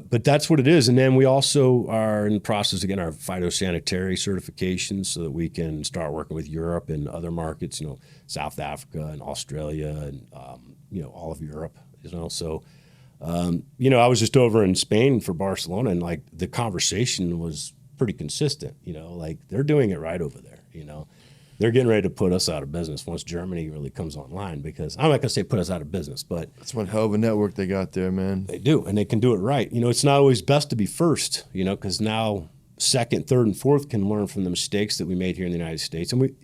but that's what it is. And then we also are in the process of getting our phytosanitary certifications so that we can start working with Europe and other markets, South Africa and Australia and, all of Europe, So, I was just over in Spain for Barcelona, and like the conversation was pretty consistent, like they're doing it right over there, They're getting ready to put us out of business once Germany really comes online, because I'm not going to say put us out of business, but that's one hell of a network they got there, man. They do, and they can do it right. It's not always best to be first, because now second, third, and fourth can learn from the mistakes that we made here in the United States. And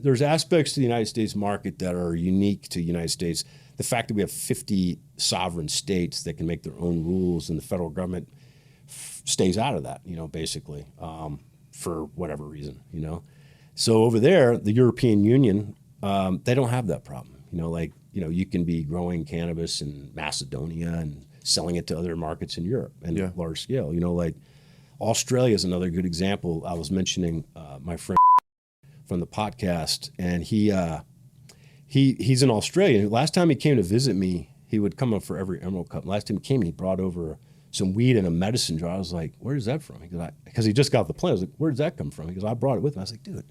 there's aspects to the United States market that are unique to the United States. The fact that we have 50 sovereign states that can make their own rules, and the federal government stays out of that, basically, for whatever reason, So over there, the European Union they don't have that problem. Like, you can be growing cannabis in Macedonia and selling it to other markets in Europe and large scale. Like Australia is another good example. I was mentioning my friend from the podcast, and he's in Australia. Last time he came to visit me, he would come up for every Emerald Cup. Last time he came, he brought over some weed in a medicine jar. I was like, "Where's that from?" Because he just got the plant. I was like, "Where does that come from?" He goes, "I brought it with me." I was like, "Dude,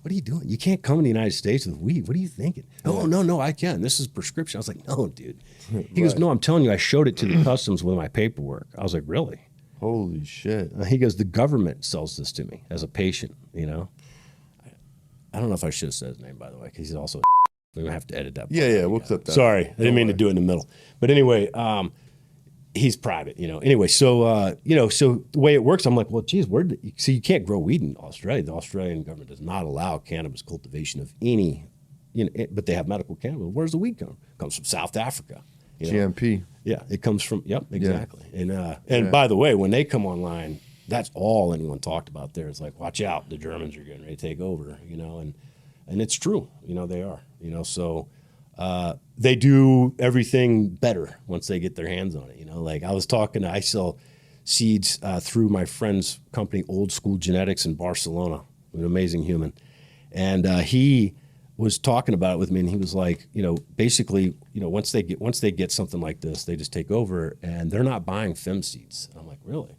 what are you doing? You can't come in the United States with weed. What are you thinking?" "Oh, no, I can. This is prescription." I was like, "No, dude." He goes, "No, I'm telling you, I showed it to the customs with my paperwork." I was like, "Really?" Holy shit. He goes, "The government sells this to me as a patient, I don't know if I should have said his name, by the way, because he's also we're going to have to edit that. Yeah, we'll clip that. Sorry, I didn't mean to do it in the middle. But anyway, he's private, Anyway, so, so the way it works, I'm like, well, geez, so you can't grow weed in Australia. The Australian government does not allow cannabis cultivation of any, but they have medical cannabis. Where's the weed come? It comes from South Africa. GMP. Yeah, it comes from, yep, exactly. Yeah. And by the way, when they come online, that's all anyone talked about there. It's like, watch out, the Germans are getting ready to take over, and it's true, they are, so they do everything better once they get their hands on it, like I sell seeds through my friend's company, Old School Genetics in Barcelona, an amazing human. And he was talking about it with me, and he was like, basically, once they get something like this, they just take over, and they're not buying FEM seeds. And I'm like, really?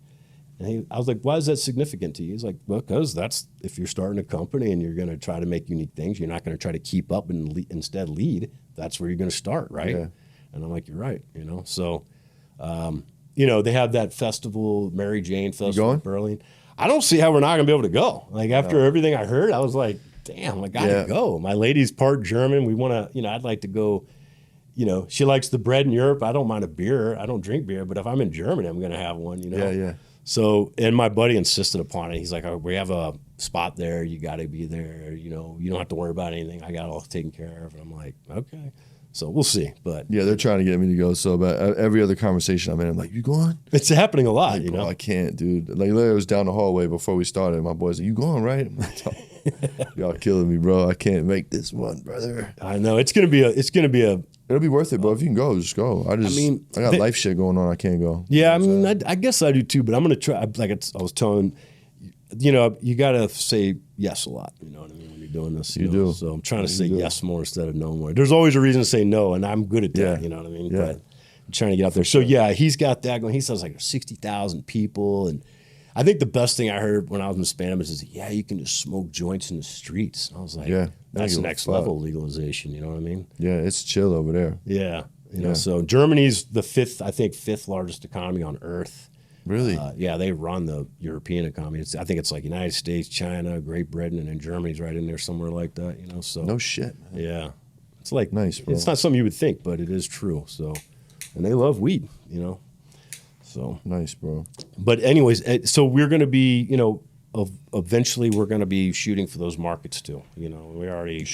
And I was like, why is that significant to you? He's like, well, because that's, if you're starting a company and you're going to try to make unique things, you're not going to try to keep up and instead lead. That's where you're going to start, right? Yeah. And I'm like, you're right, So, they have that festival, Mary Jane Festival in Berlin. I don't see how we're not going to be able to go. Like, after everything I heard, I was like, damn, I got to go. My lady's part German. We want to, I'd like to go. She likes the bread in Europe. I don't mind a beer. I don't drink beer, but if I'm in Germany, I'm going to have one, Yeah. So, and my buddy insisted upon it. He's like, oh, we have a spot there. You got to be there. You don't have to worry about anything. I got it all taken care of. And I'm like, okay. So we'll see. But yeah, they're trying to get me to go so bad. Every other conversation I'm in, I'm like, you going? It's happening a lot, Bro, I can't, dude. Like, literally, it was down the hallway before we started. My boys like, you going, right? I'm like, y'all killing me, bro. I can't make this one, brother. I know. It'll be worth it, bro. If you can go, just go. I got life shit going on. I can't go. Yeah, I guess I do too, but I'm going to try. Like I was telling, you got to say yes a lot. You know what I mean? When you're doing this, you do. So I'm trying to say yes more instead of no more. There's always a reason to say no, and I'm good at that. Yeah. You know what I mean? Yeah. But I'm trying to get out there. So yeah, he's got that going. He says like 60,000 people, and I think the best thing I heard when I was in Spanish is, yeah, you can just smoke joints in the streets. And I was like, that's the next level legalization. You know what I mean? Yeah, it's chill over there. Yeah. So Germany's the fifth largest economy on earth. Really? Yeah, they run the European economy. I think it's like United States, China, Great Britain, and then Germany's right in there somewhere like that, So no shit, man. Yeah. It's like, nice, bro. It's not something you would think, but it is true. So, and they love weed, So nice, bro. But anyways, so we're going to be, eventually we're going to be shooting for those markets too. We already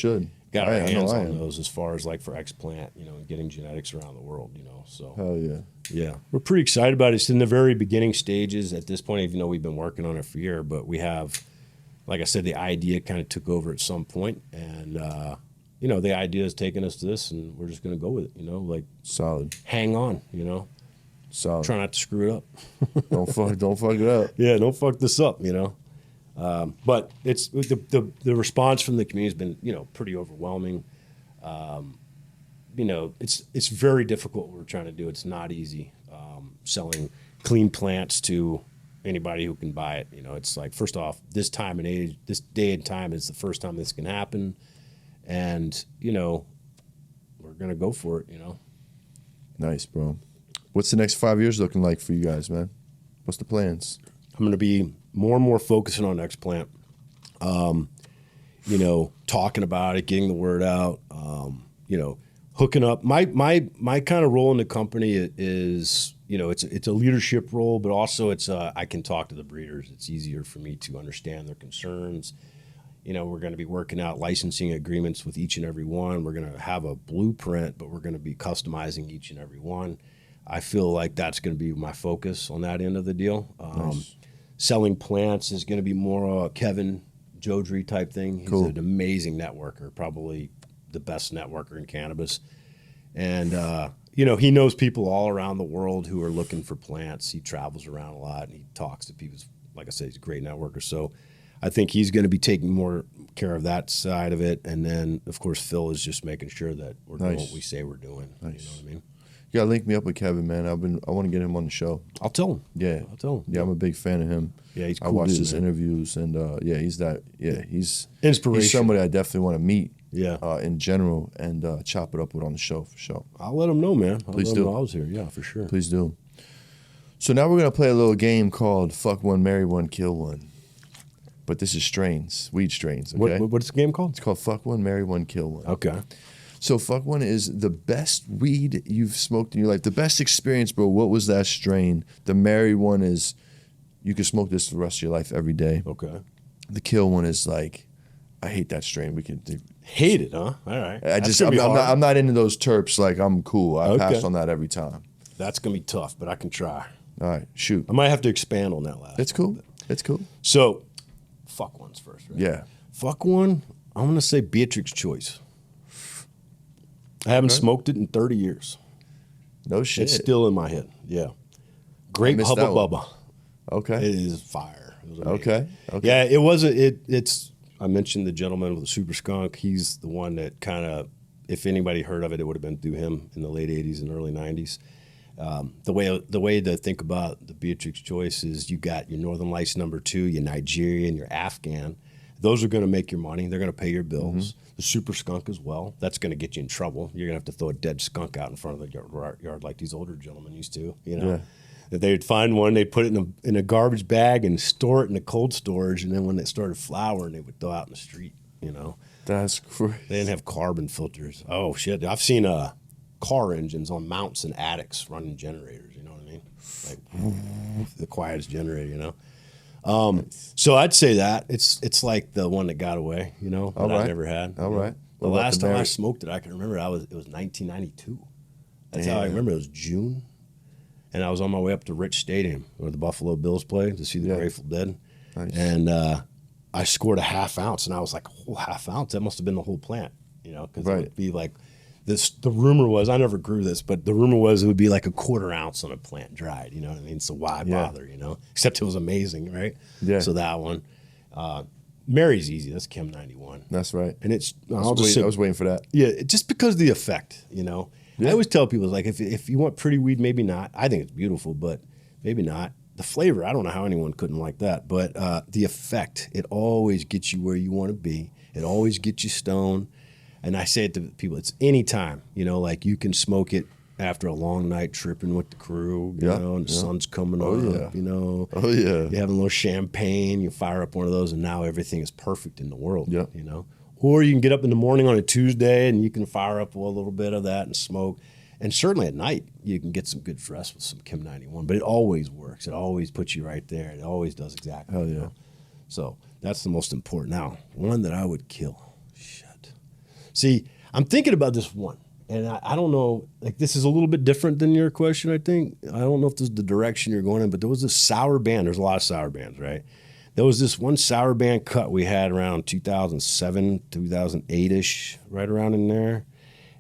got our hands on those as far as like for explant, and getting genetics around the world, So hell yeah. Yeah, we're pretty excited about it. It's in the very beginning stages at this point, even though we've been working on it for a year. But we have, like I said, the idea kind of took over at some point, and the idea has taken us to this, and we're just going to go with it. Like solid. Hang on, Solid. Try not to screw it up. Don't fuck it up. Yeah, don't fuck this up. But it's the response from the community has been pretty overwhelming. It's very difficult what we're trying to do. It's not easy selling clean plants to anybody who can buy it. It's like, first off, this day and time is the first time this can happen, and we're gonna go for it. Nice, bro. What's the next 5 years looking like for you guys, man? What's the plans? I'm gonna be more and more focusing on explant. Talking about it, getting the word out. Hooking up. My kind of role in the company is, it's a leadership role, but also it's I can talk to the breeders. It's easier for me to understand their concerns. We're going to be working out licensing agreements with each and every one. We're going to have a blueprint, but we're going to be customizing each and every one. I feel like that's going to be my focus on that end of the deal. Nice. Selling plants is going to be more Kevin Jodry type thing. He's an amazing networker, probably the best networker in cannabis. And, he knows people all around the world who are looking for plants. He travels around a lot and he talks to people. Like I said, he's a great networker. So I think he's going to be taking more care of that side of it. And then, of course, Phil is just making sure that we're doing what we say we're doing. Nice. You know what I mean? You gotta link me up with Kevin, man. I want to get him on the show. I'll tell him. Yeah, I'll tell him. Yeah, I'm a big fan of him. Yeah, he's cool. I watch dude, his man. interviews, and he's Inspiration. He's somebody I definitely want to meet. Yeah. In general, and chop it up with on the show for sure. I'll let him know, man. Please let do. him know I was here. Yeah, for sure. Please do. So now we're gonna play a little game called "Fuck One, Marry One, Kill One," but this is strains, weed strains. Okay. What's the game called? It's called "Fuck One, Marry One, Kill One." Okay. So fuck one is the best weed you've smoked in your life. The best experience, bro. What was that strain? The marry one is you can smoke this the rest of your life every day. Okay. The kill one is like, I hate that strain. We can do. Hate it, huh? All right. I'm not into those terps. Like I'm cool. I Okay. pass on that every time. That's gonna be tough, but I can try. All right, shoot. I might have to expand on that last. It's cool. It's cool. So, fuck ones first, right? Yeah. Fuck one. I'm gonna say Beatrix Choice. I haven't smoked it in 30 years. No shit. It's still in my head. Yeah. Grape missed Hubba that one. Bubba. Okay. It is fire. It was amazing. Okay. Okay. Yeah, it was. It's. I mentioned the gentleman with the Super Skunk. He's the one that kind of, if anybody heard of it, it would have been through him in the late '80s and early '90s. The way to think about the Beatrix Choice is you got your Northern Lights number 2, your Nigerian, your Afghan. Those are going to make your money. They're going to pay your bills. Mm-hmm. The Super Skunk as well. That's going to get you in trouble. You're going to have to throw a dead skunk out in front of the yard like these older gentlemen used to. You know, that they'd find one, they'd put it in a garbage bag and store it in a cold storage, and then when it started flowering, they would throw out in the street. You know, That's crazy. they didn't have carbon filters. Oh shit! I've seen car engines on mounts and attics running generators. You know what I mean? Like the quietest generator. You know. So I'd say that it's like the one that got away, you know, that I never had. All right. The What about last the time I berry? smoked it, I can remember it was 1992. That's how I remember. It was June, and I was on my way up to Rich Stadium where the Buffalo Bills play to see the Grateful Dead, Nice. and I scored a half ounce, and I was like, a whole half ounce? That must have been the whole plant, you know, because it would be like this. The rumor was, I never grew this, but the rumor was it would be like a quarter ounce on a plant dried. You know what I mean? So why bother? You know, except it was amazing, right? Yeah. So that one, Mary's easy. That's Chem 91. That's right. And it's I was waiting for that. yeah, just because of the effect, you know. Yeah. I always tell people, like, if you want pretty weed, maybe not. I think it's beautiful, but maybe not. The flavor, I don't know how anyone couldn't like that. But the effect, it always gets you where you want to be. It always gets you stoned. And I say it to people, it's any time, you know, like you can smoke it after a long night tripping with the crew, you know, and the sun's coming up, you know. Oh, yeah. You have a little champagne, you fire up one of those, and now everything is perfect in the world, Yeah. you know. Or you can get up in the morning on a Tuesday and you can fire up a little bit of that and smoke. And certainly at night, you can get some good stress with some Chem 91. But it always works. It always puts you right there. It always does exactly. Hell yeah. You know? So that's the most important. Now, one that I would kill. Shit. See, I'm thinking about this one. And I don't know, like this is a little bit different than your question, I think. I don't know if this is the direction you're going in, but there was this sour band. There's a lot of sour bands, right? There was this one sour band cut we had around 2007, 2008-ish, right around in there.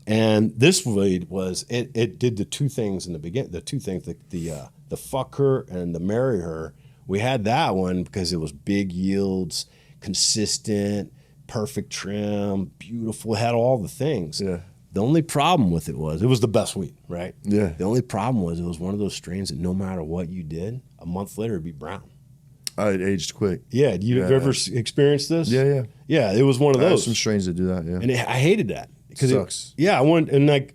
And this weed was, it did the two things in the beginning, the two things, the fuck her and the marry her. We had that one because it was big yields, consistent, perfect trim, beautiful, had all the things. Yeah. The only problem with it was the best weed, right? Yeah. The only problem was it was one of those strains that no matter what you did, a month later it'd be brown. It aged quick. Yeah, you Yeah. ever experienced this? Yeah. Yeah, it was one of I have those. some strains that do that, yeah. And I hated that. Because Sucks. I went and like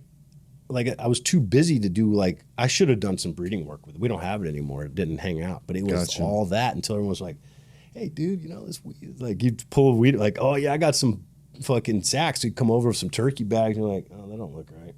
I was too busy to do I should have done some breeding work with it. We don't have it anymore. It didn't hang out. But it was Gotcha. all that until everyone was like, hey, dude, you know, this weed, like you'd pull weed, like, oh yeah, I got some fucking sacks. You'd come over with some turkey bags and you're like, oh, that don't look right.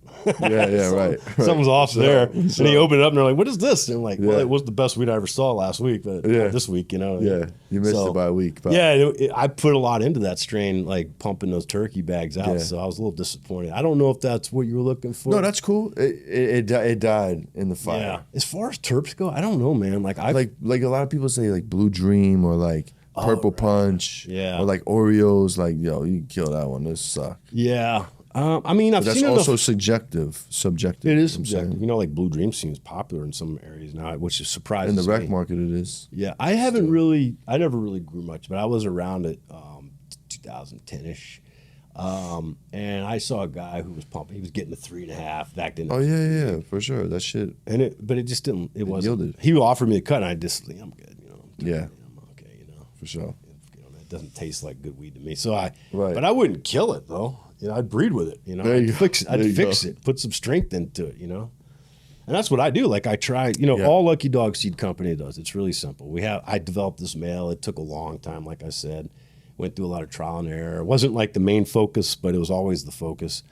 Yeah, right. Something's off there. And so- you open it up and they're like, what is this? And I'm like, well, Yeah. it was the best weed I ever saw last week, but Yeah. not this week, you know. Yeah, you missed So- it by a week. But Yeah, I put a lot into that strain, like pumping those turkey bags out. Yeah. So I was a little disappointed. I don't know if that's what you were looking for. No, that's cool. It died in the fire. yeah. As far as terps go, I don't know, man. Like I Like a lot of people say like Blue Dream or like Purple Punch. Yeah. Or like Oreos. Like, yo, you can kill that one. This sucks. yeah. I mean, I've But that's seen also enough. subjective. It is you know what I'm subjective. saying? You know, like Blue Dream seems popular in some areas now, which is surprising. In the rec market, it is. Yeah, I never really grew much, but I was around it 2010-ish. And I saw a guy who was pumping. He was getting a 3.5 back then. Oh yeah, for sure. That shit. But it just didn't. It wasn't. yielded. He offered me a cut, and I just, I'm good. You know. Yeah. I'm okay. You know. For sure. You know, that doesn't taste like good weed to me. So Right. but I wouldn't kill it though. You know, I'd breed with it. You know, There you I'd go. fix There you go. it, put some strength into it. You know. And that's what I do. Like I try, Yeah. all Lucky Dog Seed Company does. It's really simple. I developed this male. It took a long time, like I said. Went through a lot of trial and error. It wasn't like the main focus, but it was always the focus.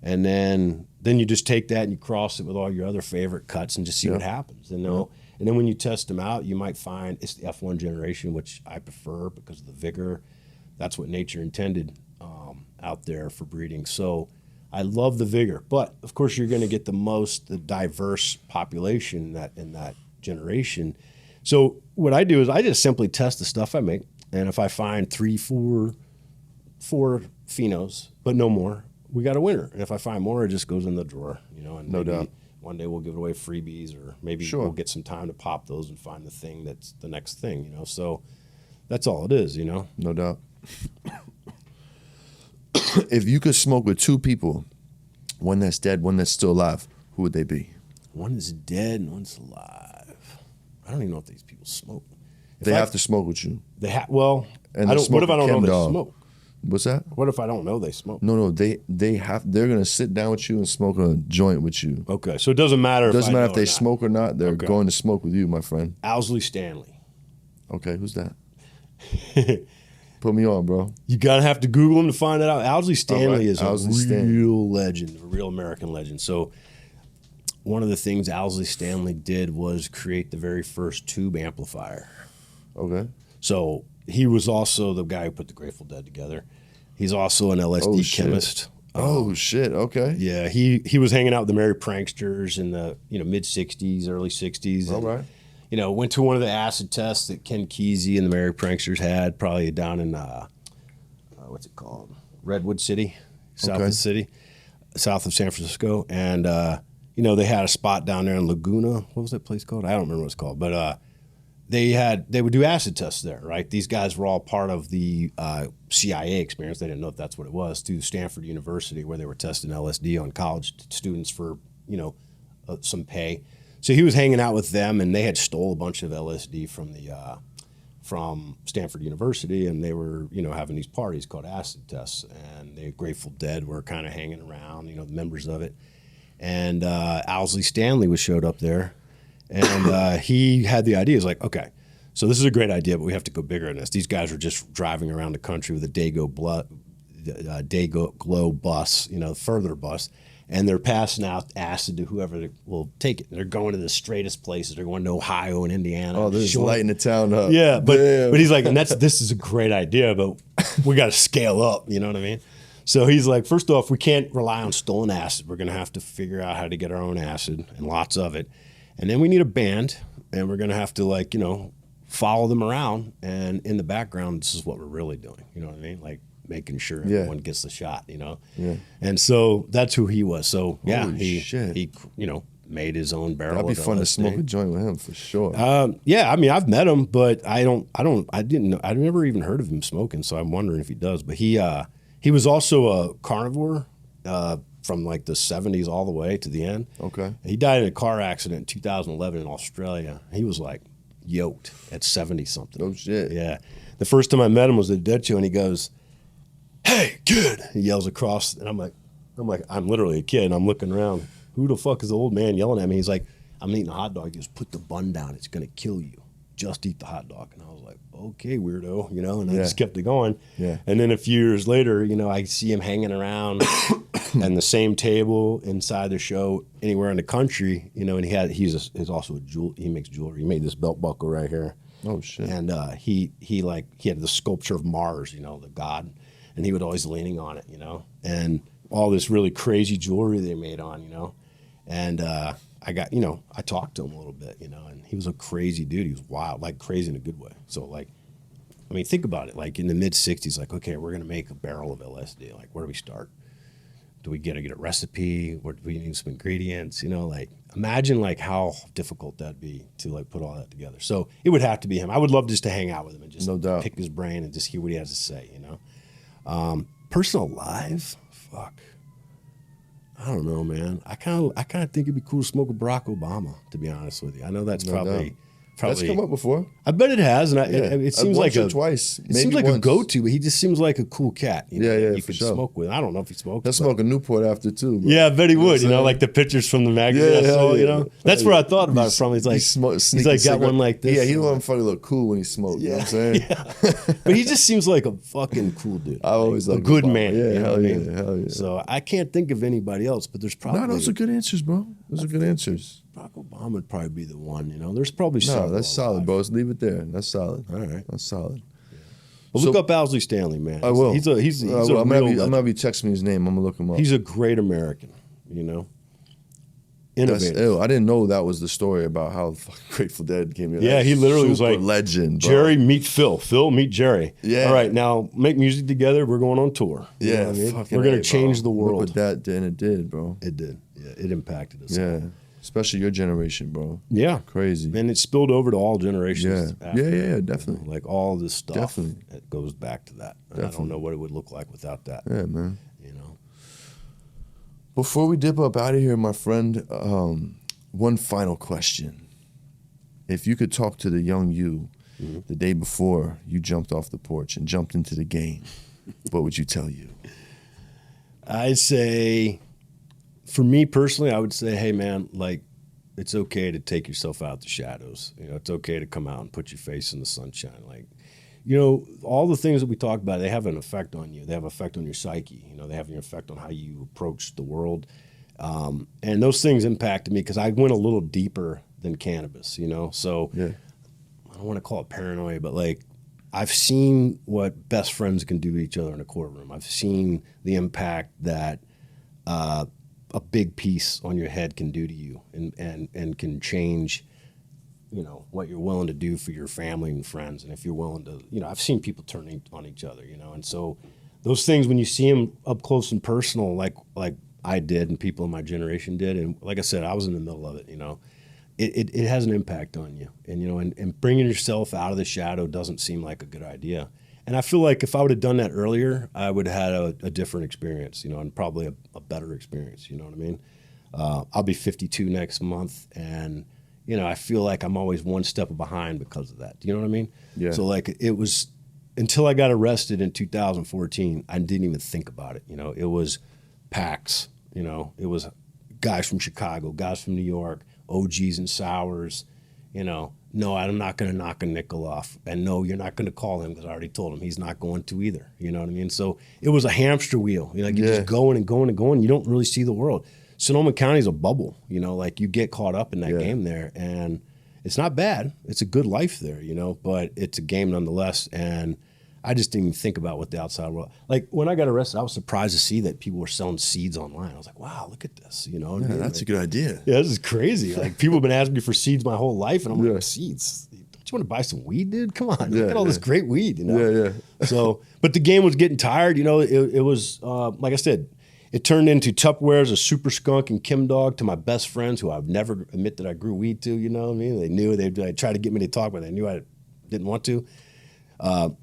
And then you just take that and you cross it with all your other favorite cuts and just see what happens. And then when you test them out, you might find it's the F1 generation, which I prefer because of the vigor. That's what nature intended out there for breeding. So I love the vigor, but of course you're going to get the diverse population in that generation. So what I do is I just simply test the stuff I make, and if I find 3, 4 phenos, but no more, we got a winner. And if I find more, it just goes in the drawer, you know. And No doubt. One day we'll give away freebies, or maybe we'll get some time to pop those and find the thing that's the next thing, you know. So that's all it is, you know. No doubt. If you could smoke with 2 people, one that's dead, one that's still alive, who would they be? One is dead and one's alive. I don't even know if these people smoke. They have to smoke with you. Well, And I they're don't. What if I don't know smoking Chem they Dog. smoke? What's that? What if I don't know they smoke? No, they're gonna sit down with you and smoke a joint with you. Okay, so it doesn't matter. Doesn't matter if know they or not. smoke or not. They're Okay. going to smoke with you, my friend. Owsley Stanley. Okay, who's that? Put me on, bro. You gotta have to Google him to find it out. Owsley Stanley is Owsley a Stanley. real legend, a real American legend. So one of the things Owsley Stanley did was create the very first tube amplifier. Okay. So he was also the guy who put the Grateful Dead together. He's also an LSD shit. chemist. Oh shit. Okay. Yeah, he was hanging out with the Merry Pranksters in the mid '60s, early '60s. All right. Went to one of the acid tests that Ken Kesey and the Merry Pranksters had, probably down in what's it called, Redwood City, south of the city, south of San Francisco, and they had a spot down there in Laguna. What was that place called? I don't remember what it's called, but they would do acid tests there, right? These guys were all part of the CIA experience. They didn't know if that's what it was, through Stanford University, where they were testing LSD on college students for some pay. So he was hanging out with them, and they had stole a bunch of LSD from Stanford University, and they were having these parties called acid tests, and the Grateful Dead were kind of hanging around, the members of it, and Owsley Stanley showed up there. And he had the idea. He's like, okay, so this is a great idea, but we have to go bigger than this. These guys are just driving around the country with a Dayglow bus, further bus, and they're passing out acid to whoever will take it. They're going to the straightest places. They're going to Ohio and Indiana. Oh, this is lighting the town up. Yeah, but Damn. he's like, and this is a great idea, but we got to scale up. You know what I mean? So he's like, first off, we can't rely on stolen acid. We're going to have to figure out how to get our own acid, and lots of it. And then we need a band, and we're going to have to, follow them around. And in the background, this is what we're really doing. You know what I mean? Like making sure everyone gets the shot, Yeah. And so that's who he was. So, yeah, Holy shit. he made his own barrel. That'd be of fun to LSD. smoke a joint with him for sure. Yeah, I mean, I've met him, but I didn't know. I've never even heard of him smoking, so I'm wondering if he does. But he was also a carnivore from like the 70s all the way to the end. Okay. He died in a car accident in 2011 in Australia. He was like yoked at 70 something. Oh shit. Yeah. The first time I met him was at a Dead Show, and he goes, "Hey, kid!" He yells across, and I'm literally a kid, and I'm looking around. Who the fuck is the old man yelling at me? He's like, "I'm eating a hot dog." He goes, "Put the bun down. It's gonna kill you. Just eat the hot dog." And I was like, "Okay, weirdo," and I just kept it going. Yeah. And then a few years later, I see him hanging around and the same table inside the show anywhere in the country, and he's also he makes jewelry. He made this belt buckle right here. Oh shit. And he had the sculpture of Mars, the god, and he would always leaning on it, and all this really crazy jewelry they made on, and I got, I talked to him a little bit, and he was a crazy dude. He was wild, like crazy in a good way. So like, I mean, think about it. Like in the mid '60s, like, okay, we're gonna make a barrel of LSD. Like, where do we start? do we get a recipe, or do we need some ingredients? You know, like imagine like how difficult that'd be to like put all that together. So it would have to be him. I would love just to hang out with him and just No doubt. pick his brain and just hear what he has to say. You know, personal life, fuck. I don't know, man. I kind of think it'd be cool to smoke with Barack Obama. To be honest with you, I know that's No probably. doubt. That's come up before. I bet it has, and it seems like once or twice. It seems maybe like once. a go-to, but he just seems like a cool cat. You know, Yeah, you for could sure. smoke with. I don't know if he smokes. He'll smoke a Newport after too. Bro. Yeah, I bet he would. You know, saying? like the pictures from the magazine. I saw, yeah. you know, that's where I thought about it from. He's like, he's like got one like this. Yeah, he don't fucking look cool when he smokes. You know what I'm saying? But he just seems like a fucking cool dude. I always a like good Obama. man. Yeah, you know hell what I yeah, mean? hell yeah. So I can't think of anybody else, but there's probably No, those are good answers, bro. Those are good answers. Barack Obama would probably be the one. You know, there's probably some. No, that's solid, bro. Let's leave it there. That's solid. All right. That's solid. Well, look up Owsley Stanley, man. I will. He's a I'm real gonna have you text me his name. I'm gonna look him up. He's a great American, you know. That's Innovative. ill. I didn't know that was the story about how the fucking Grateful Dead came here. Yeah, That's he literally was super like, legend, bro. Jerry meet Phil. Phil meet Jerry. Yeah. All right, now make music together. We're going on tour. You know Yeah, what I mean? fucking We're going A, to change bro. the world. Look what that did, and it did, bro. It did. Yeah, it impacted us. Yeah, especially your generation, bro. Yeah. Crazy. And it spilled over to all generations. Yeah. after, Yeah, you know, definitely. like all this stuff. Definitely. It goes back to that. And I don't know what it would look like without that. Yeah, man. You know. Before we dip up out of here, my friend, one final question. If you could talk to the young you the day before you jumped off the porch and jumped into the game, what would you tell you? I'd say, for me personally, I would say, hey, man, like, it's okay to take yourself out the shadows. You know, it's okay to come out and put your face in the sunshine. Like, you know, all the things that we talk about, they have an effect on you. They have an effect on your psyche. You know, they have an effect on how you approach the world. And those things impacted me because I went a little deeper than cannabis, you know? So Yeah. I don't want to call it paranoia, but like, I've seen what best friends can do to each other in a courtroom. I've seen the impact that a big piece on your head can do to you and can change, you know, what you're willing to do for your family and friends. And if you're willing to, you know, I've seen people turn on each other, you know, and so those things, when you see them up close and personal, like I did and people in my generation did, and like I said, I was in the middle of it, you know, it has an impact on you. And, you know, and bringing yourself out of the shadow doesn't seem like a good idea. And I feel like if I would have done that earlier, I would have had a different experience, you know, and probably a better experience, you know what I mean? I'll be 52 next month, and, you know, I feel like I'm always one step behind because of that. Do you know what I mean? Yeah. So, like, it was until I got arrested in 2014, I didn't even think about it. You know, it was packs, you know, it was guys from Chicago, guys from New York, OGs and sours, you know. No, I'm not going to knock a nickel off. And no, you're not going to call him because I already told him he's not going to either. You know what I mean? So it was a hamster wheel. You know, like you're just going and going and going. You don't really see the world. Sonoma County is a bubble. You know, like you get caught up in that game there. And it's not bad. It's a good life there, you know, but it's a game nonetheless. And I just didn't even think about what the outside world. Like when I got arrested, I was surprised to see that people were selling seeds online. I was like, wow, look at this. You know, Yeah, that's a good idea. yeah, this is crazy. Like people have been asking me for seeds my whole life, and I'm Yeah. like, seeds? Don't you want to buy some weed, dude? Come on, Yeah, look at all this great weed, you know? Yeah, yeah. So, but the game was getting tired. You know, it was like I said, it turned into Tupperware's a Super Skunk and Chem Dog to my best friends who I've never admit that I grew weed to. You know what I mean? They knew they'd try to get me to talk, but they knew I didn't want to.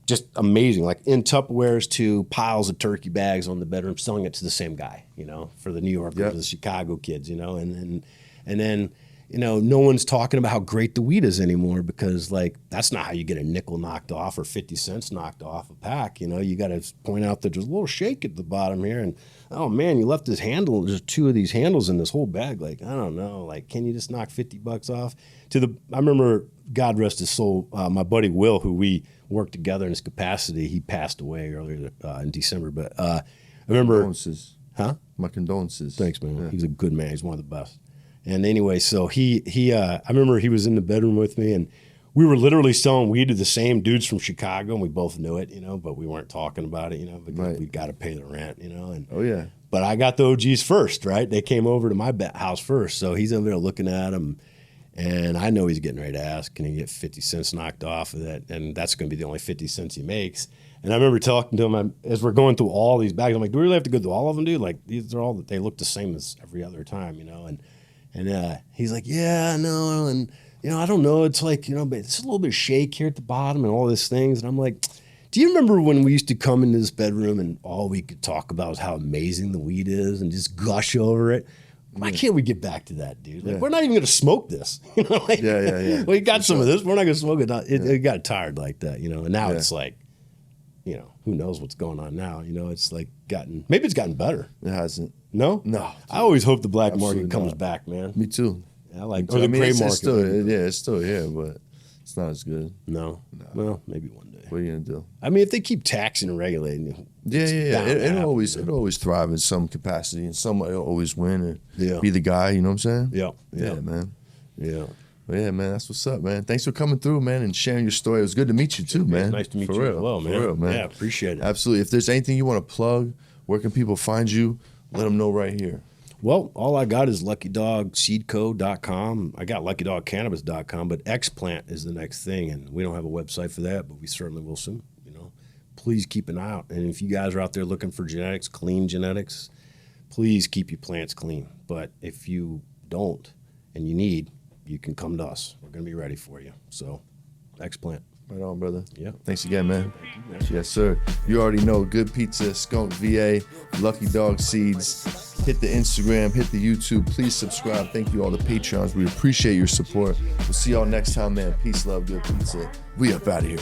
Just amazing, like in Tupperwares to piles of turkey bags on the bedroom, selling it to the same guy, you know, for the New York, Yep. for the Chicago kids, you know, and then, you know, no one's talking about how great the weed is anymore because like that's not how you get a nickel knocked off or 50 cents knocked off a pack. You know, you got to point out that there's a little shake at the bottom here, and oh man, you left this handle. There's two of these handles in this whole bag. Like I don't know, like can you just knock $50 off? I remember, God rest his soul, my buddy Will, who we worked together in his capacity. He passed away earlier in December, but I remember. Condolences. Huh? My condolences. Thanks, man. Yeah. He's a good man. He's one of the best. And anyway, so I remember he was in the bedroom with me, and we were literally selling weed to the same dudes from Chicago, and we both knew it, you know, but we weren't talking about it, you know, because Right. we got to pay the rent, you know. And Oh yeah. but I got the OGs first, right? They came over to my house first, so he's over there looking at them. And I know he's getting ready to ask, can he get 50 cents knocked off of that? And that's going to be the only 50 cents he makes. And I remember talking to him as we're going through all these bags. I'm like, do we really have to go through all of them, dude? Like, these are all, they look the same as every other time, you know? And he's like, yeah, no. And, you know, I don't know. It's like, you know, but it's a little bit of shake here at the bottom and all these things. And I'm like, do you remember when we used to come into this bedroom and all we could talk about was how amazing the weed is and just gush over it? Why can't we get back to that, dude? Like, we're not even going to smoke this. You know, like, we got some of this. We're not going to smoke it. It got tired like that, you know. And now it's like, you know, who knows what's going on now? You know, it's like maybe it's gotten better. It hasn't. No? No. Dude. I always hope the black market comes back, man. Me too. I like, or the gray it's market. It's still here, but it's not as good. No. Well, maybe one day. What are you going to do? I mean, if they keep taxing and regulating it. It'll always thrive in some capacity, and somebody will always win and be the guy. You know what I'm saying? Yeah, man. Yeah. But yeah, man, that's what's up, man. Thanks for coming through, man, and sharing your story. It was good to meet you too, man. It's nice to meet For you real. as well, man. For real, man. Yeah, appreciate it. Absolutely. If there's anything you want to plug, where can people find you? Let them know right here. Well, all I got is luckydogseedco.com. I got luckydogcannabis.com, but Xplant is the next thing, and we don't have a website for that, but we certainly will soon. You know, please keep an eye out. And if you guys are out there looking for genetics, clean genetics, please keep your plants clean. But if you don't and you need, you can come to us. We're going to be ready for you. So, Xplant. Right on, brother. Yeah. Thanks again, man. Yes, sir. You already know Good Pizza, Skunk VA, Lucky Dog Seeds. Hit the Instagram, hit the YouTube. Please subscribe. Thank you all the Patreons. We appreciate your support. We'll see y'all next time, man. Peace, love, good pizza. We up out of here.